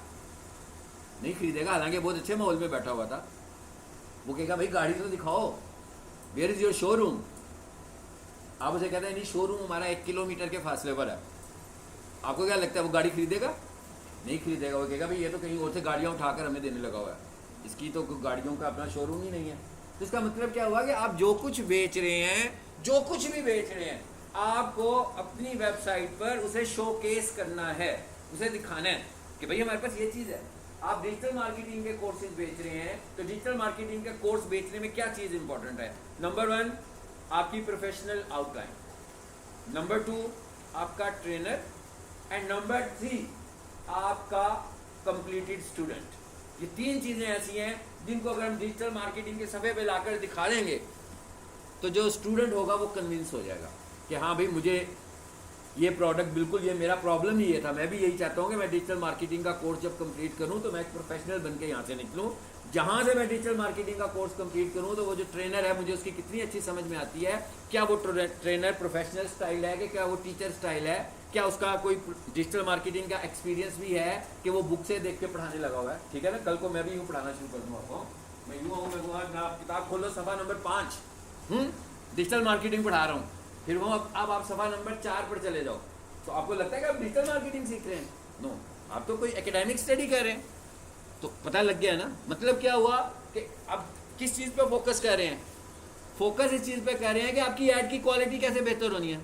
नहीं खरीदेगा। हालांकि बहुत अच्छे माहौल में बैठा हुआ था। वो कहेगा भाई गाड़ी तो दिखाओ, वेयर इज योर शोरूम? आप उसे कहते हैं नहीं शोरूम हमारा 1 किलोमीटर के फासले पर है। आपको क्या लगता है वो गाड़ी खरीदेगा? नहीं खरीदेगा। वो कहेगा भाई ये तो कहीं और से गाड़ियाँ उठाकर हमें देने लगा हुआ है, इसकी तो गाड़ियों का अपना शोरूम ही नहीं है। तो इसका मतलब क्या हुआ कि आप जो कुछ बेच रहे हैं, जो कुछ भी बेच रहे हैं, आपको अपनी वेबसाइट पर उसे शोकेस करना है, उसे दिखाना है कि भाई हमारे पास ये चीज़ है। आप डिजिटल मार्केटिंग के कोर्सेज बेच रहे हैं तो डिजिटल मार्केटिंग का कोर्स बेचने में क्या चीज़ इंपॉर्टेंट है? नंबर 1 आपकी प्रोफेशनल आउटलाइन, नंबर 2 आपका ट्रेनर, एंड नंबर 3 आपका कंप्लीटेड स्टूडेंट। ये 3 चीज़ें ऐसी हैं जिनको अगर हम डिजिटल मार्केटिंग के सफ़े पे लाकर दिखा देंगे तो जो स्टूडेंट होगा वो कन्विंस हो जाएगा कि हाँ भाई मुझे ये प्रोडक्ट बिल्कुल, ये मेरा प्रॉब्लम ही ये था, मैं भी यही चाहता हूँ कि मैं डिजिटल मार्केटिंग का कोर्स जब कंप्लीट करूँ तो मैं एक प्रोफेशनल बन के यहाँ से निकलूँ। जहाँ से मैं डिजिटल मार्केटिंग का कोर्स कंप्लीट करूँ तो वो जो ट्रेनर है मुझे उसकी कितनी अच्छी समझ में आती है, क्या वो ट्रेनर प्रोफेशनल स्टाइल है कि क्या वो टीचर स्टाइल है, क्या उसका कोई डिजिटल मार्केटिंग का एक्सपीरियंस भी है कि वो बुक से देख के पढ़ाने लगा हुआ है। ठीक है ना, कल को मैं भी यूँ पढ़ाना शुरू कर दूँ आपको, मैं यूँ आऊँ, मैं आप किताब खोलो सफ़ा नंबर 5 डिजिटल मार्केटिंग पढ़ा रहा हूँ, फिर वो अब आप सफ़ा नंबर 4 पर चले जाओ तो आपको लगता है कि आप डिजिटल मार्केटिंग सीख रहे हैं? नो, आप तो कोई एकेडमिक स्टडी कर रहे हैं। तो पता लग गया ना, मतलब क्या हुआ कि अब किस चीज़ पे फोकस कर रहे हैं? फोकस इस चीज़ पे कर रहे हैं कि आपकी ऐड की क्वालिटी कैसे बेहतर होनी है।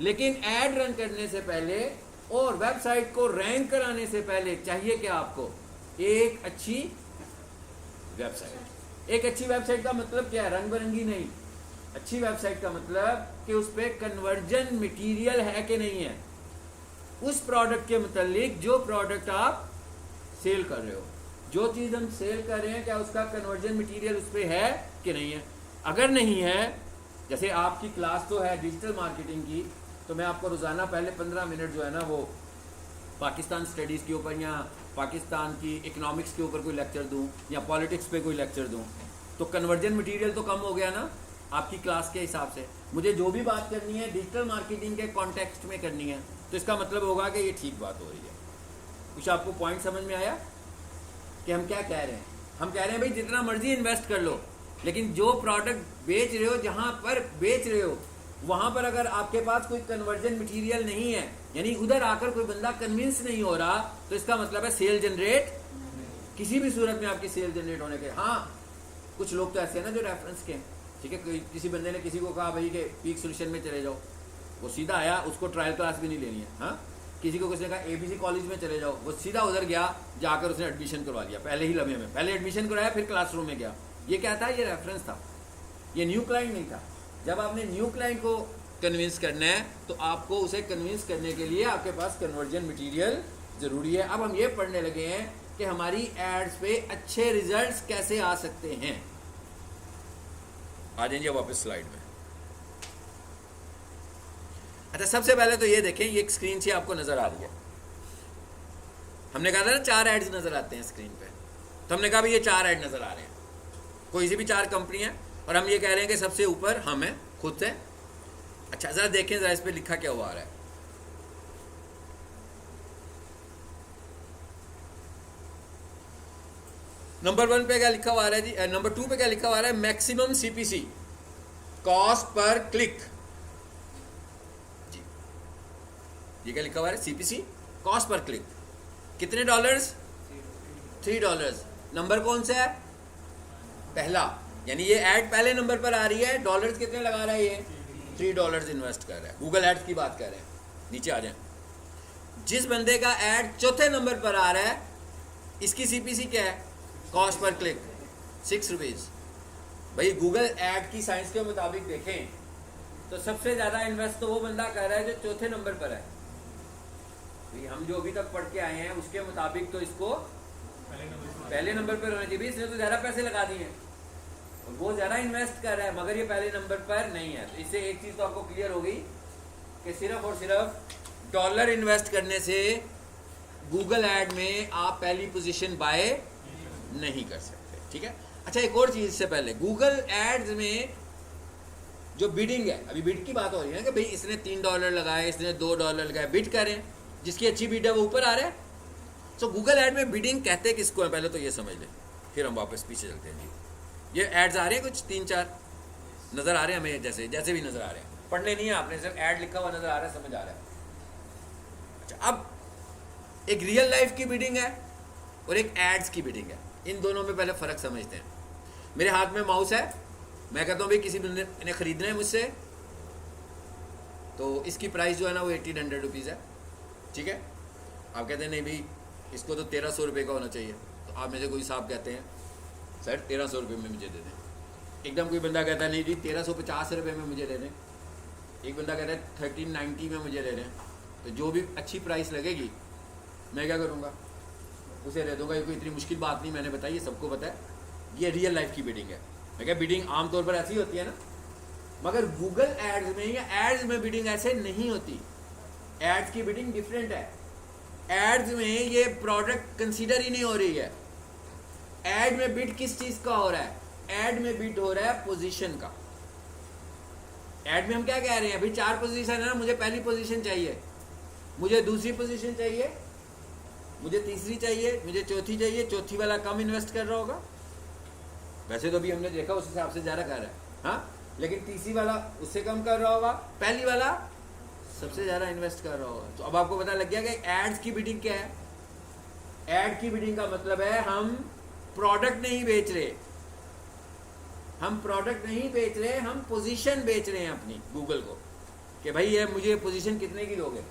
लेकिन ऐड रन करने से पहले और वेबसाइट को रैंक कराने से पहले चाहिए क्या आपको? एक अच्छी वेबसाइट। एक अच्छी वेबसाइट का मतलब क्या है? रंग बिरंगी नहीं। अच्छी वेबसाइट का मतलब कि उस पर कन्वर्जन मटीरियल है कि नहीं है, उस प्रोडक्ट के मुतालिक जो प्रोडक्ट आप सेल कर रहे हो, जो चीज़ हम सेल कर रहे हैं क्या उसका कन्वर्जन मटेरियल उस पर है कि नहीं है। अगर नहीं है, जैसे आपकी क्लास तो है डिजिटल मार्केटिंग की, तो मैं आपको रोज़ाना पहले 15 मिनट जो है ना वो पाकिस्तान स्टडीज़ के ऊपर या पाकिस्तान की इकनॉमिक्स के ऊपर कोई लेक्चर दूं या पॉलिटिक्स पे कोई लेक्चर दूं, तो कन्वर्जन मटेरियल तो कम हो गया ना आपकी क्लास के हिसाब से। मुझे जो भी बात करनी है डिजिटल मार्केटिंग के कॉन्टेक्स्ट में करनी है, तो इसका मतलब होगा कि ये ठीक बात हो रही है। कुछ आपको पॉइंट समझ में आया कि हम क्या कह रहे हैं? हम कह रहे हैं भाई जितना मर्जी इन्वेस्ट कर लो, लेकिन जो प्रोडक्ट बेच रहे हो, जहाँ पर बेच रहे हो, वहाँ पर अगर आपके पास कोई कन्वर्जन मटेरियल नहीं है, यानी उधर आकर कोई बंदा कन्विंस नहीं हो रहा, तो इसका मतलब है सेल जनरेट किसी भी सूरत में आपकी सेल जनरेट होने के। हाँ, कुछ लोग तो ऐसे हैं ना जो रेफरेंस के, ठीक है, किसी बंदे ने किसी को कहा भाई कि पीक सोल्यूशन में चले जाओ, वो सीधा आया, उसको ट्रायल क्लास भी नहीं लेनी है। हाँ, किसी को किसी ने कहा ABC कॉलेज में चले जाओ, वो सीधा उधर गया, जाकर उसने एडमिशन करवा लिया पहले ही लम्हे में, पहले एडमिशन करवाया फिर क्लासरूम में गया। ये क्या था? ये रेफरेंस था, ये न्यू क्लाइंट नहीं था। जब आपने न्यू क्लाइंट को कन्विंस करना है तो आपको उसे कन्विंस करने के लिए आपके पास कन्वर्जन मटेरियल ज़रूरी है। अब हम ये पढ़ने लगे हैं कि हमारी एड्स पे अच्छे रिजल्ट्स कैसे आ सकते हैं। आ जाइए वापस स्लाइड में। अच्छा, सबसे पहले तो ये देखें, ये एक स्क्रीन से आपको नज़र आ रही है। हमने कहा था ना 4 एड्स नज़र आते हैं स्क्रीन पे, तो हमने कहा भाई ये 4 एड नज़र आ रहे हैं, कोई सी भी 4 कंपनी है, और हम ये कह रहे हैं कि सबसे ऊपर हम हैं खुद से। अच्छा, ज़रा देखें, ज़रा इस पर लिखा क्या हुआ आ रहा है। नंबर 1 पे क्या लिखा हुआ आ रहा है जी? नंबर 2 पे क्या लिखा हुआ आ रहा है? Maximum CPC, cost per click. जी, ये क्या लिखा हुआ है? CPC, cost per click. कितने डॉलर्स? $3। नंबर कौन सा है? पहला, यानी ये ऐड पहले नंबर पर आ रही है। डॉलर्स कितने लगा रहा है? ये $3 इन्वेस्ट कर रहा है। गूगल एड्स की बात कर रहे हैं। नीचे आ जाए, जिस बंदे का ऐड चौथे नंबर पर आ रहा है, इसकी CPC क्या है? Cost per click ₹6। भाई गूगल ऐड की साइंस के मुताबिक देखें तो सबसे ज़्यादा इन्वेस्ट तो वो बंदा कर रहा है जो चौथे नंबर पर है। भाई हम जो अभी तक पढ़ के आए हैं उसके मुताबिक तो इसको पहले नंबर पर होना चाहिए। इसने तो ज़्यादा पैसे लगा दिए हैं, वो ज़्यादा इन्वेस्ट कर रहा है, मगर ये पहले नंबर पर नहीं है। तो इससे एक चीज़ तो आपको क्लियर हो गई कि सिर्फ और सिर्फ डॉलर इन्वेस्ट करने से गूगल ऐड में आप पहली पोजीशन बाय नहीं कर सकते। ठीक है। अच्छा, एक और चीज़ से पहले, गूगल एड्स में जो बिडिंग है, अभी बिड की बात हो रही है कि भाई इसने $3 लगाए, इसने $2 लगाए, बिड करें, जिसकी अच्छी बिड है वो ऊपर आ रहा है। तो गूगल ऐड में बिडिंग कहते किसको है, पहले तो ये समझ लें, फिर हम वापस पीछे चलते हैं। जी, ये एड्स आ रहे हैं, कुछ 3-4 नज़र आ रहे हैं हमें, जैसे जैसे भी नज़र आ रहे हैं, पढ़ने नहीं है आपने, सिर्फ ऐड लिखा हुआ नज़र आ रहा है, समझ आ रहा है। अच्छा, अब एक रियल लाइफ की बिडिंग है और एक एड्स की बिडिंग है, इन दोनों में पहले फ़र्क समझते हैं। मेरे हाथ में माउस है, मैं कहता हूँ भाई किसी बंदे ने ख़रीदना है मुझसे, तो इसकी प्राइस जो है ना वो 1800 रुपीज़ है। ठीक है, आप कहते हैं नहीं भाई इसको तो 1300 रुपये का होना चाहिए, तो आप में से कोई साहब कहते हैं सर 1300 रुपये में मुझे दे दें। एकदम कोई बंदा कहता है नहीं जी 1350 रुपये में मुझे दे दें। एक बंदा कहता है 1390 में मुझे दे दें। तो जो भी अच्छी प्राइस लगेगी मैं क्या करूँगा, उसे दे दूँगा। ये कोई इतनी मुश्किल बात नहीं, मैंने बताई, सबको पता है। ये रियल लाइफ की बिडिंग है। मैं क्या बिडिंग आमतौर पर ऐसी होती है ना, मगर गूगल एड्स में या एड्स में बिडिंग ऐसे नहीं होती। एड्स की बिडिंग डिफरेंट है। एड्स में ये प्रोडक्ट कंसीडर ही नहीं हो रही है। एड में बिड किस चीज का हो रहा है? एड में बिड हो रहा है पोजीशन का। एड में हम क्या कह रहे हैं, अभी 4 पोजीशन है ना, मुझे पहली पोजीशन चाहिए, मुझे दूसरी पोजीशन चाहिए, मुझे तीसरी चाहिए, मुझे चौथी चाहिए। चौथी वाला कम इन्वेस्ट कर रहा होगा, वैसे तो भी हमने देखा उस हिसाब से ज़्यादा कर रहा है, हाँ, लेकिन तीसरी वाला उससे कम कर रहा होगा, पहली वाला सबसे ज़्यादा इन्वेस्ट कर रहा होगा। तो अब आपको पता लग गया कि एड्स की बिडिंग क्या है। एड की बिडिंग का मतलब है हम प्रोडक्ट नहीं बेच रहे, हम प्रोडक्ट नहीं बेच रहे, हम पोजीशन बेच रहे हैं अपनी गूगल को, कि भाई ये मुझे पोजीशन कितने की दोगे,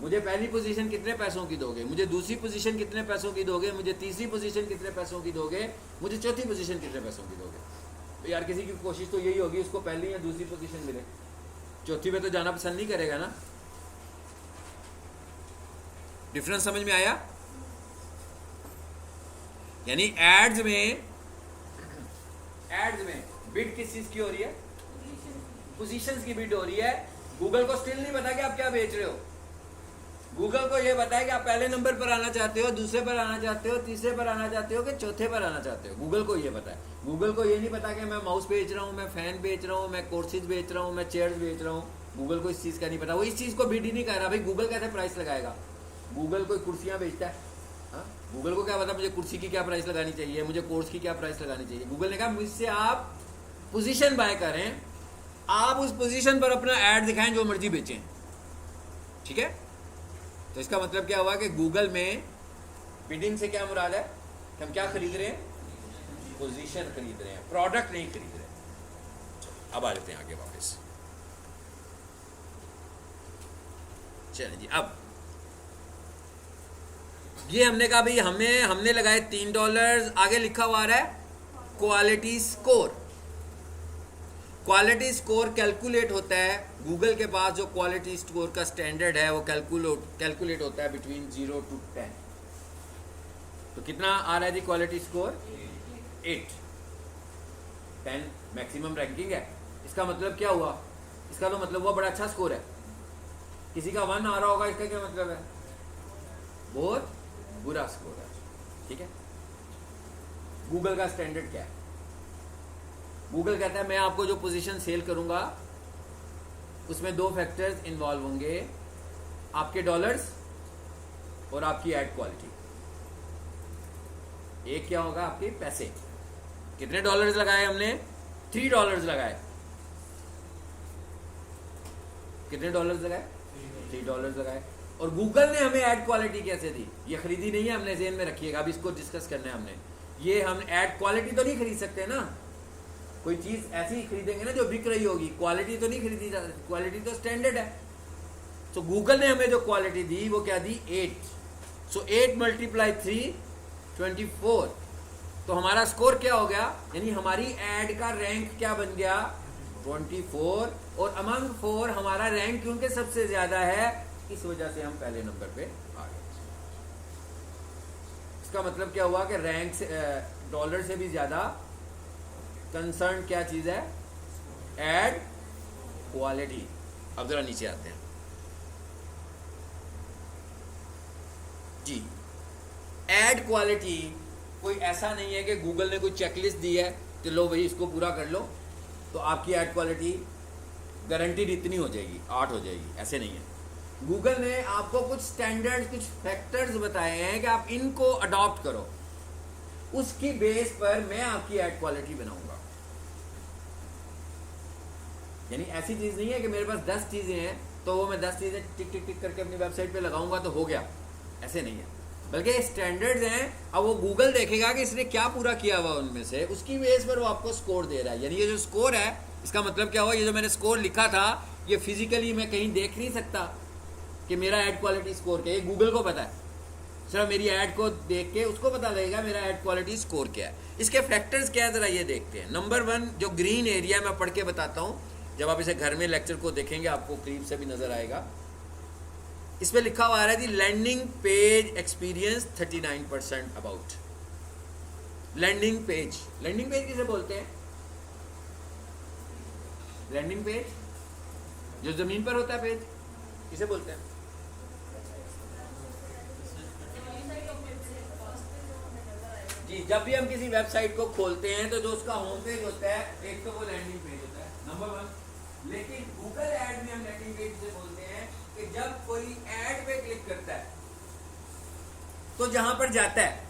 मुझे पहली पोजीशन कितने पैसों की दोगे, मुझे दूसरी पोजीशन कितने पैसों की दोगे, मुझे तीसरी पोजीशन कितने पैसों की दोगे, मुझे चौथी पोजीशन कितने पैसों की दोगे। तो यार किसी की कोशिश तो यही होगी उसको पहली या दूसरी पोजीशन मिले, चौथी पे तो जाना पसंद नहीं करेगा ना। डिफरेंस समझ में आया? यानी एड्स में बिड किस चीज की हो रही है? पोजीशंस की बिड हो रही है। गूगल को स्टिल नहीं पता कि आप क्या बेच रहे हो। गूगल को यह पता है कि आप पहले नंबर पर आना चाहते हो, दूसरे पर आना चाहते हो, तीसरे पर आना चाहते हो कि चौथे पर आना चाहते हो। गूगल को यह पता है। गूगल को यह नहीं पता कि मैं माउस बेच रहा हूँ, मैं फैन बेच रहा हूँ, मैं कोर्सेज बेच रहा हूँ, मैं चेयर्स बेच रहा हूँ। गूगल को इस चीज़ का नहीं पता, वो इस चीज़ को बिड ही नहीं कर रहा। भाई गूगल कैसे प्राइस लगाएगा? गूगल कोई कुर्सियाँ बेचता है? हाँ, गूगल को क्या पता मुझे कुर्सी की क्या प्राइस लगानी चाहिए, मुझे कोर्स की क्या प्राइस लगानी चाहिए। गूगल ने कहा मुझसे आप पोजीशन बाय करें, आप उस पोजीशन पर अपना ऐड दिखाएं, जो मर्जी बेचें, ठीक है। तो इसका मतलब क्या हुआ कि गूगल में बिडिंग से क्या मुराद है कि हम क्या खरीद रहे हैं? पोजीशन खरीद रहे हैं, प्रोडक्ट नहीं खरीद रहे। अब आ जाते हैं आगे वापस। चलिए जी, अब ये हमने कहा भाई हमने लगाए $3, आगे लिखा हुआ आ रहा है quality score. Quality score calculate होता है, गूगल के पास जो क्वालिटी स्कोर का स्टैंडर्ड है वो कैलकुलेट होता है बिटवीन 0 to 10। तो कितना आ रहा है जी क्वालिटी स्कोर? 8। 10 मैक्सिमम रैंकिंग है। इसका मतलब क्या हुआ? इसका तो मतलब हुआ बड़ा अच्छा स्कोर है। किसी का 1 आ रहा होगा, इसका क्या मतलब है? बहुत बुरा स्कोर है, ठीक है। गूगल का स्टैंडर्ड क्या है? गूगल कहता है मैं आपको जो पोजीशन सेल करूंगा उसमें 2 फैक्टर्स इन्वॉल्व होंगे, आपके डॉलर्स और आपकी एड क्वालिटी। एक क्या होगा? आपके पैसे। कितने डॉलर्स लगाए हमने? $3 लगाए। कितने डॉलर्स लगाए? $3 लगाए। और गूगल ने हमें ऐड क्वालिटी कैसे दी? ये खरीदी नहीं है हमने, ज़हन में रखिएगा, अब इसको डिस्कस करना है हमने। ये हम ऐड क्वालिटी तो नहीं खरीद सकते ना, कोई चीज़ ऐसी खरीदेंगे ना जो बिक रही होगी, क्वालिटी तो नहीं खरीदी जा सकती, क्वालिटी तो स्टैंडर्ड है। तो गूगल ने हमें जो क्वालिटी दी वो क्या दी? 8। सो 8 × 3 24। तो हमारा स्कोर क्या हो गया? यानी हमारी ऐड का रैंक क्या बन गया? 24। और अमंग 4 हमारा रैंक क्योंकि सबसे ज्यादा है, इस वजह से हम पहले नंबर पे आ गए। इसका मतलब क्या हुआ कि रैंक से डॉलर से भी ज्यादा कंसर्न क्या चीज है? Ad quality. अब जरा नीचे आते हैं जी। एड क्वालिटी कोई ऐसा नहीं है कि गूगल ने कोई चेकलिस्ट दी है कि लो भाई इसको पूरा कर लो तो आपकी एड क्वालिटी गारंटीड इतनी हो जाएगी, 8 हो जाएगी, ऐसे नहीं है। गूगल ने आपको कुछ स्टैंडर्ड्स, कुछ फैक्टर्स बताए हैं कि आप इनको अडॉप्ट करो, उसकी बेस पर मैं आपकी एड क्वालिटी बनाऊंगा। यानी ऐसी चीज नहीं है कि मेरे पास 10 चीजें हैं तो वो मैं 10 चीजें टिक टिक टिक करके अपनी वेबसाइट पे लगाऊंगा तो हो गया, ऐसे नहीं है। बल्कि स्टैंडर्ड्स हैं, अब वो गूगल देखेगा कि इसने क्या पूरा किया हुआ उनमें से, उसकी बेस पर वो आपको स्कोर दे रहा है। यानी ये जो स्कोर है, इसका मतलब क्या हुआ? ये जो मैंने स्कोर लिखा था ये फिजिकली मैं कहीं देख नहीं सकता कि मेरा एड क्वालिटी स्कोर क्या है, ये गूगल को पता है। सिर्फ मेरी ऐड को देख के उसको पता लगेगा मेरा ऐड क्वालिटी स्कोर क्या है। इसके फैक्टर्स क्या है जरा ये देखते हैं। नंबर 1 जो ग्रीन एरिया मैं पढ़ के बताता हूँ, जब आप इसे घर में लेक्चर को देखेंगे आपको करीब से भी नजर आएगा। इस पे लिखा हुआ आ रहा है जी landing page experience 39% about. Landing page किसे बोलते हैं? लैंडिंग पेज जो जमीन पर होता है पेज, किसे बोलते हैं? जी, जब भी हम किसी वेबसाइट को खोलते हैं तो जो उसका होम पेज होता है, एक तो वो लैंडिंग पेज होता है, नंबर 1। लेकिन गूगल ऐड में हम लैंडिंग पेज से बोलते हैं कि जब कोई ऐड पे क्लिक करता है तो जहां पर जाता है,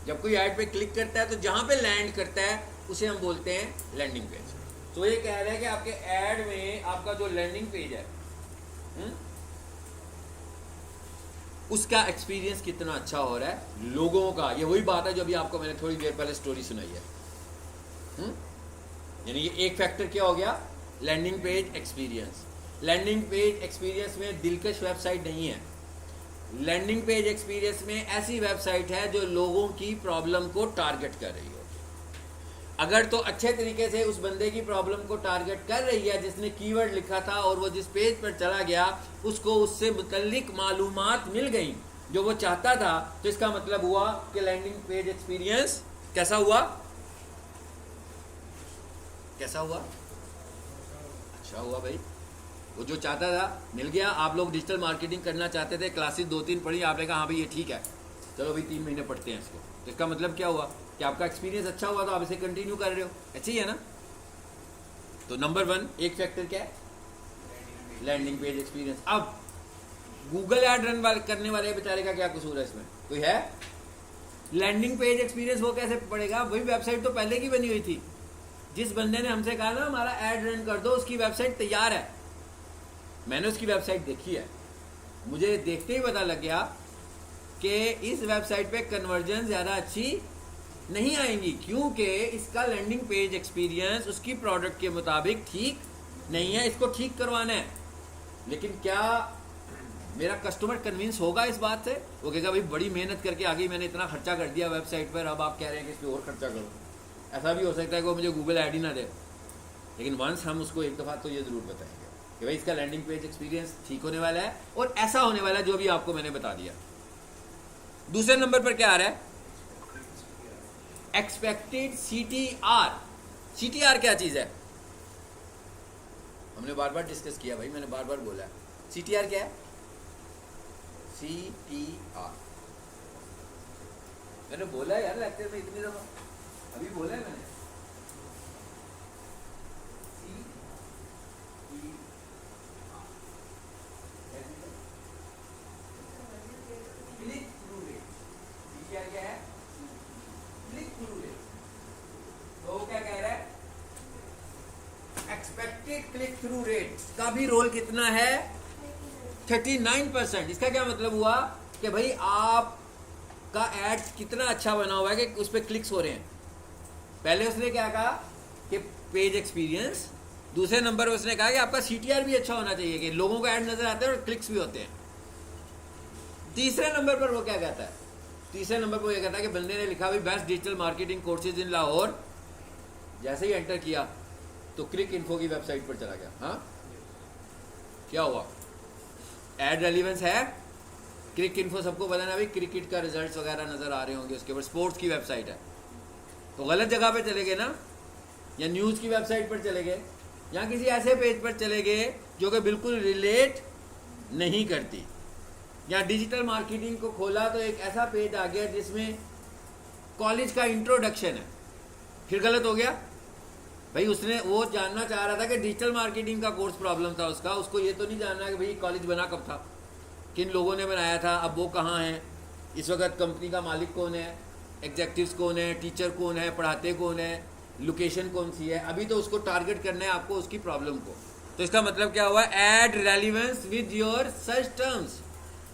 जब कोई ऐड पे क्लिक करता है तो जहां पे लैंड करता है उसे हम बोलते हैं लैंडिंग पेज। तो ये कह रहा है कि आपके ऐड में आपका जो लैंडिंग पेज है उसका एक्सपीरियंस कितना अच्छा हो रहा है लोगों का। ये वही बात है जो अभी आपको मैंने थोड़ी देर पहले स्टोरी सुनाई है। यानी ये एक फैक्टर क्या हो गया? Landing page experience. Landing page experience में दिलकश वेबसाइट नहीं है। लैंडिंग पेज एक्सपीरियंस में ऐसी वेबसाइट है जो लोगों की प्रॉब्लम को टारगेट कर रही हो। अगर तो अच्छे तरीके से उस बंदे की प्रॉब्लम को टारगेट कर रही है जिसने कीवर्ड लिखा था और वो जिस पेज पर चला गया उसको उससे मुतल्लिक मालूमात मिल गई जो वो चाहता था, तो इसका मतलब हुआ कि लैंडिंग पेज एक्सपीरियंस कैसा हुआ? कैसा हुआ? अच्छा हुआ भाई। वो जो चाहता था मिल गया। आप लोग डिजिटल मार्केटिंग करना चाहते थे, क्लासेस 2-3 पढ़ी, आपने कहा हाँ भाई ये ठीक है, चलो भाई 3 महीने पढ़ते हैं इसको, तो इसका मतलब क्या हुआ कि आपका एक्सपीरियंस अच्छा हुआ तो आप इसे कंटिन्यू कर रहे हो। अच्छा ही है ना? तो नंबर 1 एक फैक्टर क्या है? Landing page experience. अब गूगल ऐड रन करने वाले बेचारे का क्या कसूर है इसमें? कोई है? लैंडिंग पेज एक्सपीरियंस वो कैसे पड़ेगा? वही वेबसाइट तो पहले की बनी हुई थी। जिस बंदे ने हमसे कहा ना हमारा ऐड रन कर दो, उसकी वेबसाइट तैयार है। मैंने उसकी वेबसाइट देखी है, मुझे देखते ही पता लग गया कि इस वेबसाइट पे कन्वर्जन ज़्यादा अच्छी नहीं आएंगी क्योंकि इसका लैंडिंग पेज एक्सपीरियंस उसकी प्रोडक्ट के मुताबिक ठीक नहीं है। इसको ठीक करवाना है। लेकिन क्या मेरा कस्टमर कन्विंस होगा इस बात से? वो कहेगा भाई बड़ी मेहनत करके आ गई, मैंने इतना खर्चा कर दिया वेबसाइट पर, अब आप कह रहे हैं कि इस पर और खर्चा करो। ऐसा भी हो सकता है कि वो मुझे गूगल ऐड ही ना दे, लेकिन वंस हम उसको एक दफ़ा तो ये ज़रूर बताएंगे कि भाई इसका लैंडिंग पेज एक्सपीरियंस ठीक होने वाला है और ऐसा होने वाला है जो भी आपको मैंने बता दिया। दूसरे नंबर पर क्या आ रहा है? Expected CTR। CTR क्या चीज़ है? हमने बार बार डिस्कस किया भाई, मैंने बार बार बोला है। CTR क्या है? CTR मैंने बोला है यार लेक्चर में इतनी दफा, अभी बोला है मैंने। Click through rate. CTR क्या है? Click through rate. तो क्या कह रहा है? एक्सपेक्टेड क्लिक थ्रू रेट का भी रोल कितना है? 39%। इसका क्या मतलब हुआ कि भाई आपका एड कितना अच्छा बना हुआ है कि उस पर क्लिक्स हो रहे हैं। पहले उसने क्या कहा कि पेज एक्सपीरियंस, दूसरे नंबर पर उसने कहा कि आपका CTR भी अच्छा होना चाहिए कि लोगों को ऐड नजर आते हैं और क्लिक्स भी होते हैं। तीसरे नंबर पर वो क्या कहता है? तीसरे नंबर पर ये कहता है कि बंदे ने लिखा भाई best digital marketing courses in Lahore. जैसे ही एंटर किया तो क्लिक इन्फो की वेबसाइट पर चला गया। हाँ, क्या हुआ? एड रेलिवेंस है। क्रिक इन्फो सबको पता ना भाई, क्रिकेट का रिजल्ट्स वगैरह नजर आ रहे होंगे उसके ऊपर, स्पोर्ट्स की वेबसाइट है। तो गलत जगह पे चले गए ना, या न्यूज़ की वेबसाइट पर चले गए, या किसी ऐसे पेज पर चले गए जो कि बिल्कुल रिलेट नहीं करती। या डिजिटल मार्केटिंग को खोला तो एक ऐसा पेज आ गया जिसमें कॉलेज का इंट्रोडक्शन है, फिर गलत हो गया भाई। उसने वो जानना चाह रहा था कि डिजिटल मार्केटिंग का कोर्स प्रॉब्लम था उसको ये तो नहीं जानना कि भाई कॉलेज बना कब था, किन लोगों ने बनाया था, अब वो कहाँ हैं, इस वक्त कंपनी का मालिक कौन है, एग्जेक्टिव्स कौन है, टीचर कौन है, पढ़ाते कौन है, लोकेशन कौन सी है। अभी तो उसको टारगेट करना है आपको उसकी प्रॉब्लम को। तो इसका मतलब क्या हुआ? Ad relevance with your search terms,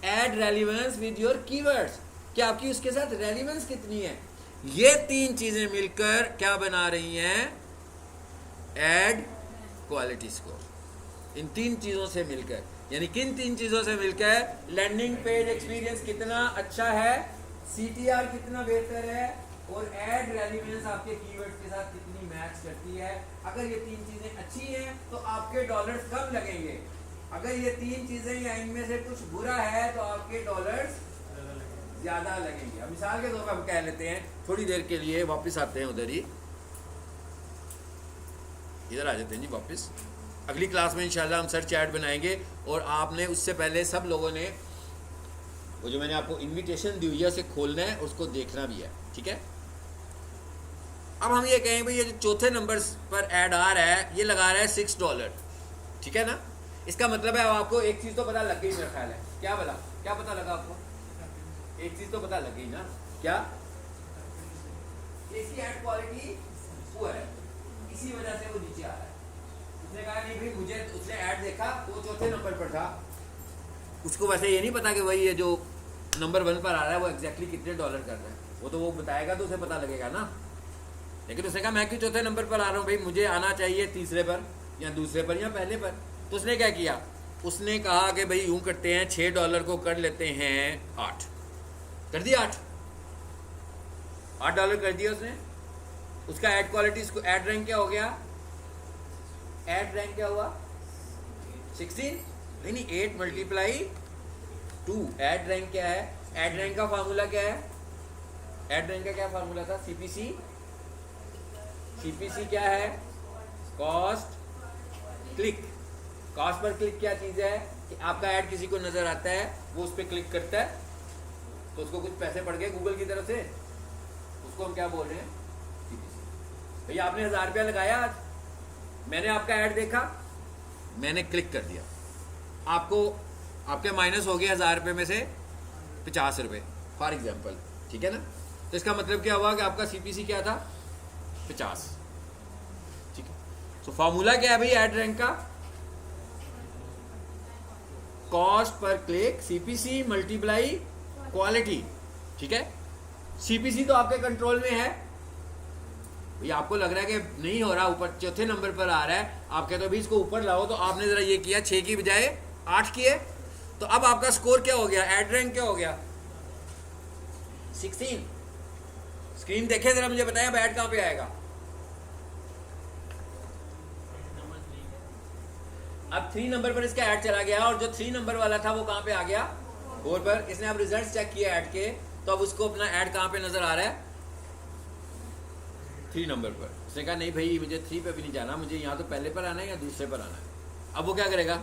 ad relevance with your keywords, कि आपकी उसके साथ रेलिवेंस कितनी है। ये 3 चीजें मिलकर क्या बना रही हैं? Add quality score. इन 3 चीजों से मिलकर, यानी किन 3 चीजों से मिलकर? लैंडिंग पेज एक्सपीरियंस कितना अच्छा है, CTR कितना बेहतर है, और एड रेलिवेंस आपके कीवर्ड्स के साथ कितनी मैच करती है। अगर ये 3 चीजें अच्छी हैं तो आपके डॉलर्स कम लगेंगे। अगर ये 3 चीजें या इनमें से कुछ बुरा है तो आपके डॉलर्स ज़्यादा लगेंगे। अब मिसाल के तौर पर हम कह लेते हैं, थोड़ी देर के लिए वापस आते हैं उधर ही, इधर आ जाते हैं जी वापस। अगली क्लास में इंशाल्लाह हम सर्च ऐड बनाएंगे, और आपने उससे पहले सब लोगों ने वो जो मैंने आपको इनविटेशन दी हुई है उसे खोलना है, उसको देखना भी है, ठीक है। अब हम ये कहें भाई ये जो चौथे नंबर पर ऐड आ रहा है ये लगा रहा है $6, ठीक है ना। इसका मतलब है अब आपको एक चीज़ तो पता लग गई मेरा ख्याल है, क्या बोला, क्या पता लगा आपको? एक चीज़ तो पता लग गई ना, क्या? इसकी ऐड क्वालिटी पुअर है, इसी वजह से वो नीचे आ रहा है। उसने कहा नहीं भाई मुझे, उसने ऐड देखा तो वो चौथे नंबर पर था, उसको वैसे ये नहीं पता कि भाई ये जो नंबर 1 पर आ रहा है वो एग्जैक्टली कितने डॉलर कर रहा है, वो तो वो बताएगा तो उसे पता लगेगा ना। लेकिन उसने कहा मैं क्यों चौथे नंबर पर आ रहा हूँ भाई, मुझे आना चाहिए तीसरे पर या दूसरे पर या पहले पर। तो उसने क्या किया, उसने कहा कि भाई यूँ करते हैं $6 को कर लेते हैं 8, कर दिया $8 कर दिया उसने। उसका ऐड क्वालिटी, इसको ऐड रैंक क्या हो गया, ऐड रैंक क्या हुआ 16, नहीं 8 × 2, ऐड रैंक क्या है, ऐड रैंक का फार्मूला क्या है, ऐड रैंक का क्या फार्मूला था, सीपीसी क्या है, cost click. Cost per click क्या चीज़ है कि आपका ऐड किसी को नज़र आता है, वो उस पर क्लिक करता है तो उसको कुछ पैसे पड़ गए गूगल की तरफ से, उसको हम क्या बोल रहे हैं, सीपीसी। भैया आपने ₹1000 लगाया आज, मैंने आपका ऐड देखा, मैंने क्लिक कर दिया, आपको आपके माइनस हो गया ₹1000 में से ₹50 फॉर एग्जाम्पल, ठीक है ना। तो इसका मतलब क्या हुआ कि आपका सीपीसी क्या था 50, ठीक है। तो फॉर्मूला क्या है भाई ऐड रैंक का, cost per click CPC multiply quality, ठीक है। सीपीसी तो आपके कंट्रोल में है भैया, आपको लग रहा है कि नहीं हो रहा, ऊपर चौथे नंबर पर आ रहा है, आप कहते हो भाई इसको ऊपर लाओ, तो आपने जरा ये किया 6 की बजाय 8 किए, तो अब आपका स्कोर क्या हो गया, ऐड रैंक क्या हो गया 16। स्क्रीन देखे जरा, मुझे बताएं अब ऐड कहां पे आएगा। अब 3 नंबर पर इसका ऐड चला गया, और जो 3 नंबर वाला था वो कहां पे आ गया 4 पर। इसने अब रिजल्ट चेक किया ऐड के, तो अब उसको अपना ऐड कहां पे नजर आ रहा है 3 नंबर पर। उसने कहा नहीं भाई मुझे 3 पे भी नहीं जाना, मुझे यहाँ तो पहले पर आना है या दूसरे पर आना है। अब वो क्या करेगा,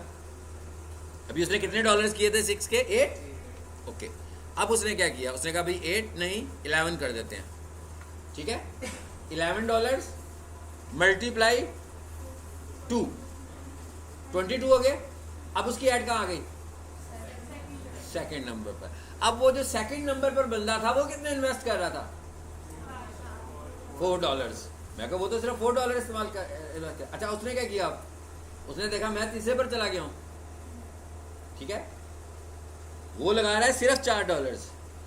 अभी उसने कितने डॉलर्स किए थे 6 के 8, ओके। अब उसने क्या किया, उसने कहा भाई 8 नहीं 11 कर देते हैं, ठीक है। $11 मल्टीप्लाई 2, 22 हो गए। अब उसकी ऐड कहाँ आ गई, सेकंड नंबर पर। अब वो जो सेकंड नंबर पर बंदा था वो कितने इन्वेस्ट कर रहा था $4। मैं कहा वो तो सिर्फ $4 इस्तेमाल कर, अच्छा उसने क्या किया, उसने देखा मैं तीसरे पर चला गया हूँ, ठीक है। वो लगा रहा है सिर्फ $4,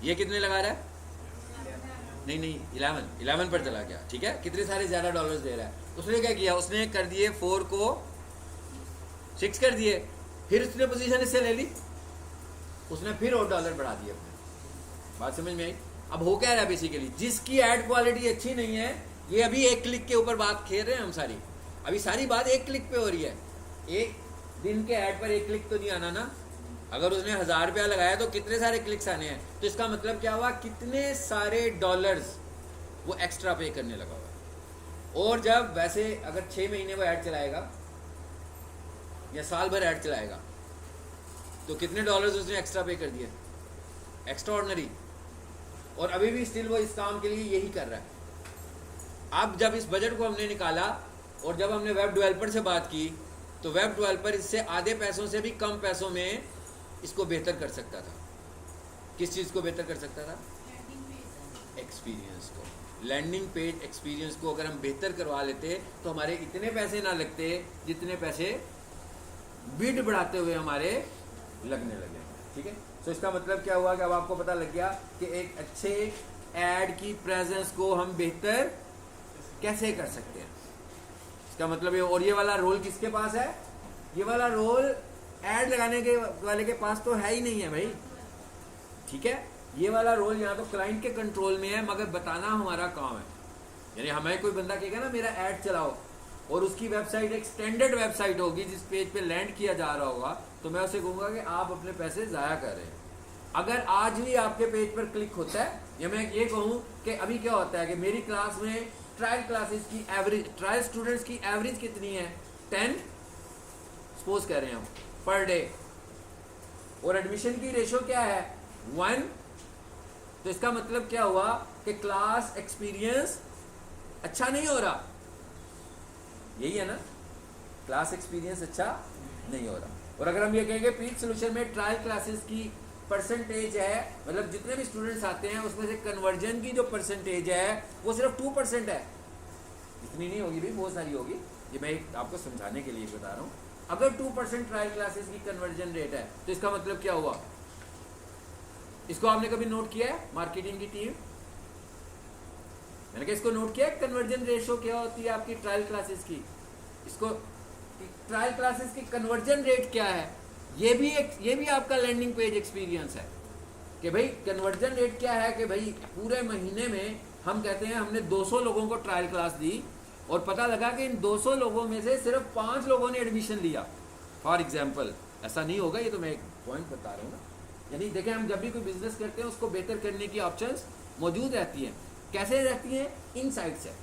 ये कितने लगा रहा है, नहीं 11 पर चला गया, ठीक है। कितने सारे ज़्यादा डॉलर्स दे रहा है। उसने क्या किया, उसने कर दिए 4 को 6 कर दिए, फिर उसने पोजीशन इससे ले ली, उसने फिर और डॉलर बढ़ा दिए अपने। बात समझ में आई। अब हो क्या रहा है बेसिकली, जिसकी ऐड क्वालिटी अच्छी नहीं है, ये अभी एक क्लिक के ऊपर बात खेल रहे हैं हम सारी, अभी सारी बात एक क्लिक पे हो रही है। एक दिन के ऐड पर एक क्लिक तो नहीं आना ना। अगर उसने $1000 लगाया तो कितने सारे क्लिक्स आने हैं, तो इसका मतलब क्या हुआ, कितने सारे डॉलर्स वो एक्स्ट्रा पे करने लगा हुआ। और जब वैसे अगर 6 महीने वो ऐड चलाएगा या साल भर ऐड चलाएगा तो कितने डॉलर्स उसने एक्स्ट्रा पे कर दिए, एक्स्ट्रा ऑर्डिनरी। और अभी भी स्टिल वो इस काम के लिए यही कर रहा है। अब जब इस बजट को हमने निकाला और जब हमने वेब डेवलपर से बात की, तो वेब डेवलपर इससे आधे पैसों से भी कम पैसों में इसको बेहतर कर सकता था। किस चीज़ को बेहतर कर सकता था, एक्सपीरियंस को, लैंडिंग पेज एक्सपीरियंस को अगर हम बेहतर करवा लेते तो हमारे इतने पैसे ना लगते जितने पैसे बिड बढ़ाते हुए हमारे लगने लगे, ठीक है। तो इसका मतलब क्या हुआ कि अब आपको पता लग गया कि एक अच्छे ऐड की प्रेजेंस को हम बेहतर कैसे कर सकते हैं। इसका मतलब ये, और ये वाला रोल किसके पास है, ये वाला रोल ऐड लगाने के वाले के पास तो है ही नहीं है भाई, ठीक है। ये वाला रोल यहाँ तो क्लाइंट के कंट्रोल में है, मगर बताना हमारा काम है। यानी हमें कोई बंदा कहेगा ना मेरा ऐड चलाओ, और उसकी वेबसाइट एक स्टैंडर्ड वेबसाइट होगी जिस पेज पे लैंड किया जा रहा होगा, तो मैं उसे कहूँगा कि आप अपने पैसे ज़ाया कर रहे हैं, अगर आज भी आपके पेज पर क्लिक होता है, या मैं ये कहूँ कि अभी क्या होता है कि मेरी क्लास में ट्रायल क्लासेस की एवरेज, ट्रायल स्टूडेंट्स की एवरेज कितनी है, 10 सपोज कर रहे हैं हम पर डे, और एडमिशन की रेशो क्या है 1, तो इसका मतलब क्या हुआ कि क्लास एक्सपीरियंस अच्छा नहीं हो रहा, यही है ना, क्लास एक्सपीरियंस अच्छा नहीं हो रहा। और अगर हम ये कहेंगे पीच सोल्यूशन में ट्रायल क्लासेस की परसेंटेज है, मतलब जितने भी स्टूडेंट्स आते हैं उसमें से कन्वर्जन की जो परसेंटेज है वो सिर्फ 2% है, इतनी नहीं होगी भाई, बहुत सारी होगी, ये मैं आपको समझाने के लिए बता रहा हूँ। अगर 2% ट्रायल क्लासेस की कन्वर्जन रेट है तो इसका मतलब क्या हुआ, इसको आपने कभी नोट किया है मार्केटिंग की टीम, मैंने कहा इसको नोट किया, कन्वर्जन रेशो क्या होती है आपकी ट्रायल क्लासेस की, इसको ट्रायल क्लासेस की कन्वर्जन रेट क्या है, ये भी आपका लैंडिंग पेज एक्सपीरियंस है कि भाई कन्वर्जन रेट क्या है, कि भाई पूरे महीने में हम कहते हैं हमने 200 लोगों को ट्रायल क्लास दी और पता लगा कि इन 200 लोगों में से सिर्फ 5 लोगों ने एडमिशन लिया, फॉर एग्जाम्पल। ऐसा नहीं होगा, ये तो मैं एक पॉइंट बता रहा हूँ ना, यानी देखें हम जब भी कोई बिजनेस करते हैं उसको बेहतर करने की ऑप्शंस मौजूद रहती हैं। कैसे रहती हैं, इनसाइट्स है,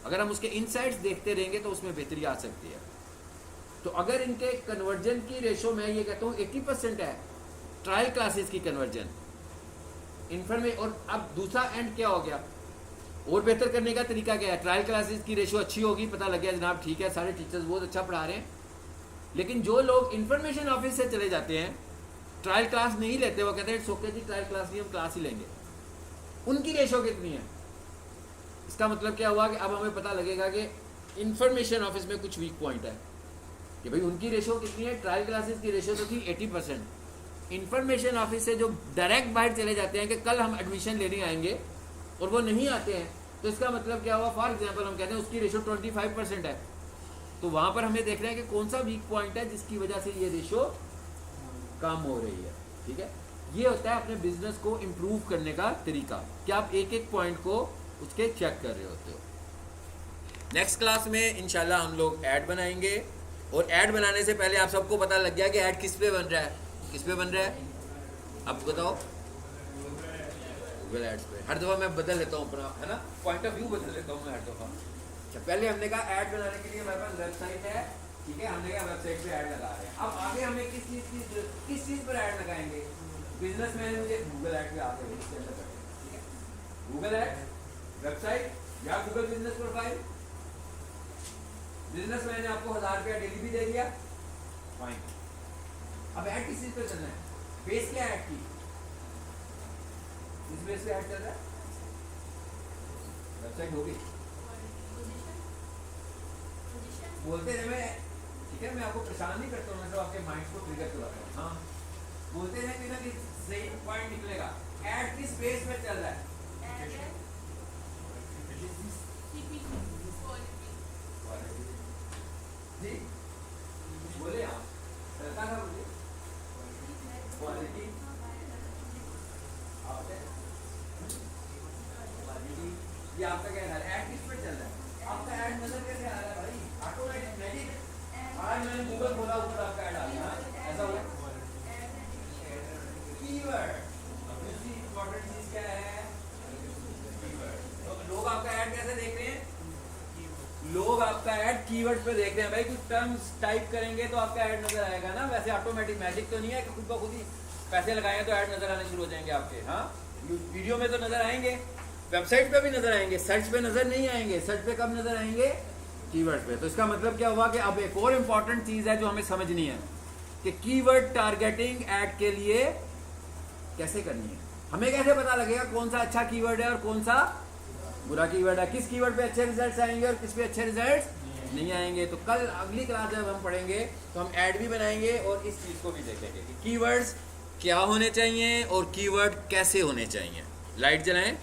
अगर हम उसके इनसाइट्स देखते रहेंगे तो उसमें बेहतरी आ सकती है। तो अगर इनके कन्वर्जन की रेशो मैं ये कहता हूँ 80% है ट्रायल क्लासेस की कन्वर्जन इन्फॉर्मेशन, और अब दूसरा एंड क्या हो गया, और बेहतर करने का तरीका क्या है, ट्रायल क्लासेस की रेशो अच्छी होगी, पता लग गया जनाब ठीक है सारे टीचर्स बहुत अच्छा पढ़ा रहे हैं, लेकिन जो लोग इन्फॉर्मेशन ऑफिस से चले जाते हैं ट्रायल क्लास नहीं लेते, वो कहते हैं सोके जी ट्रायल क्लास नहीं, हम क्लास ही लेंगे, उनकी रेशो कितनी है, इसका मतलब क्या हुआ कि अब हमें पता लगेगा कि इन्फॉर्मेशन ऑफिस में कुछ वीक पॉइंट है कि भाई उनकी रेशो कितनी है, ट्रायल क्लासेस की रेशो तो थी 80%, इन्फॉर्मेशन ऑफिस से जो डायरेक्ट बाहर चले जाते हैं कि कल हम एडमिशन लेने आएंगे और वो नहीं आते हैं, तो इसका मतलब क्या हुआ, फॉर एग्जांपल हम कहते हैं उसकी रेशो 25% है, तो वहाँ पर हमें देख रहे हैं कि कौन सा वीक पॉइंट है जिसकी वजह से ये रेशो कम हो रही है। ठीक है, ये होता है अपने बिजनेस को इम्प्रूव करने का तरीका कि आप एक एक पॉइंट को उसके चेक कर रहे होते हो। नेक्स्ट क्लास में इंशाल्लाह हम लोग ऐड बनाएंगे, और ऐड बनाने से पहले आप सबको पता लग गया कि ऐड किस पे बन रहा है, किस पे बन रहा है, अब बताओ, गूगल एड्स पे। हर दफ़ा मैं बदल लेता हूँ अपना, है ना, पॉइंट ऑफ व्यू बदल लेता हूँ मैं हर दफ़ा। अच्छा, पहले हमने कहा ऐड बनाने के लिए हमारे पास वेबसाइट है, ठीक है, हमने कहा वेबसाइट पे ऐड लगा रहे हैं। अब आगे हमें किस चीज़ पर ऐड लगाएंगे, बिजनेस में मुझे गूगल ऐड पे आगे इसके अंदर करते हैं, ठीक है, गूगल ऐड, वेबसाइट या गूगल बिजनेस प्रोफाइल। बिजनेस मैंने आपको 1000 रुपया डेली भी दे दिया, फाइन। अब ऐड किस चीज पे चलना है, बेस क्या ऐड की, इस बेस पे ऐड चल रहा है, वेबसाइट होगी, बोलते रहे मैं, ठीक है, मैं आपको परेशान नहीं करता हूँ, मैं तो आपके माइंड को ट्रिगर करवाता हूँ। हाँ, बोलते रहे कि ना कि सही पॉइंट निकलेगा। ऐड किस बेस पे चल रहा है, जी बोले आप, चलता था मुझे क्वालिटी, ये आपका क्या है, ऐड किस पे चल रहा है, आपका ऐड नजर कैसे आ रहा है भाई, ऑटोमेटिक मैजिक। आज मैंने गूगल खोला ऊपर आपका ऐड आ गया, ऐसा हुआ। कीवर्ड, दूसरी इंपॉर्टेंट चीज क्या है, कीवर्ड। तो लोग आपका ऐड कैसे देख रहे हैं, लोग आपका ऐड कीवर्ड पे देख रहे हैं भाई, कुछ टर्म्स टाइप करेंगे तो आपका ऐड नजर आएगा ना, वैसे ऑटोमेटिक मैजिक तो नहीं है कि खुद ब खुद ही पैसे लगाएंगे तो ऐड नजर आने शुरू हो जाएंगे आपके। हाँ, वीडियो में तो नजर आएंगे, वेबसाइट पे भी नजर आएंगे, सर्च पे नजर नहीं आएंगे। सर्च पे कब नजर आएंगे, कीवर्ड पे। तो इसका मतलब क्या हुआ कि अब एक और इम्पॉर्टेंट चीज है जो हमें समझनी है कि कीवर्ड टारगेटिंग ऐड के लिए कैसे करनी है। हमें कैसे पता लगेगा कौन सा अच्छा कीवर्ड है और कौन सा बुरा कीवर्ड है, किस कीवर्ड पे अच्छे रिजल्ट्स आएंगे और किस पे अच्छे रिजल्ट्स नहीं आएंगे। तो कल अगली क्लास जब हम पढ़ेंगे तो हम ऐड भी बनाएंगे और इस चीज को भी देखेंगे कि कीवर्ड्स क्या होने चाहिए और कीवर्ड कैसे होने चाहिए। लाइट जलाएं।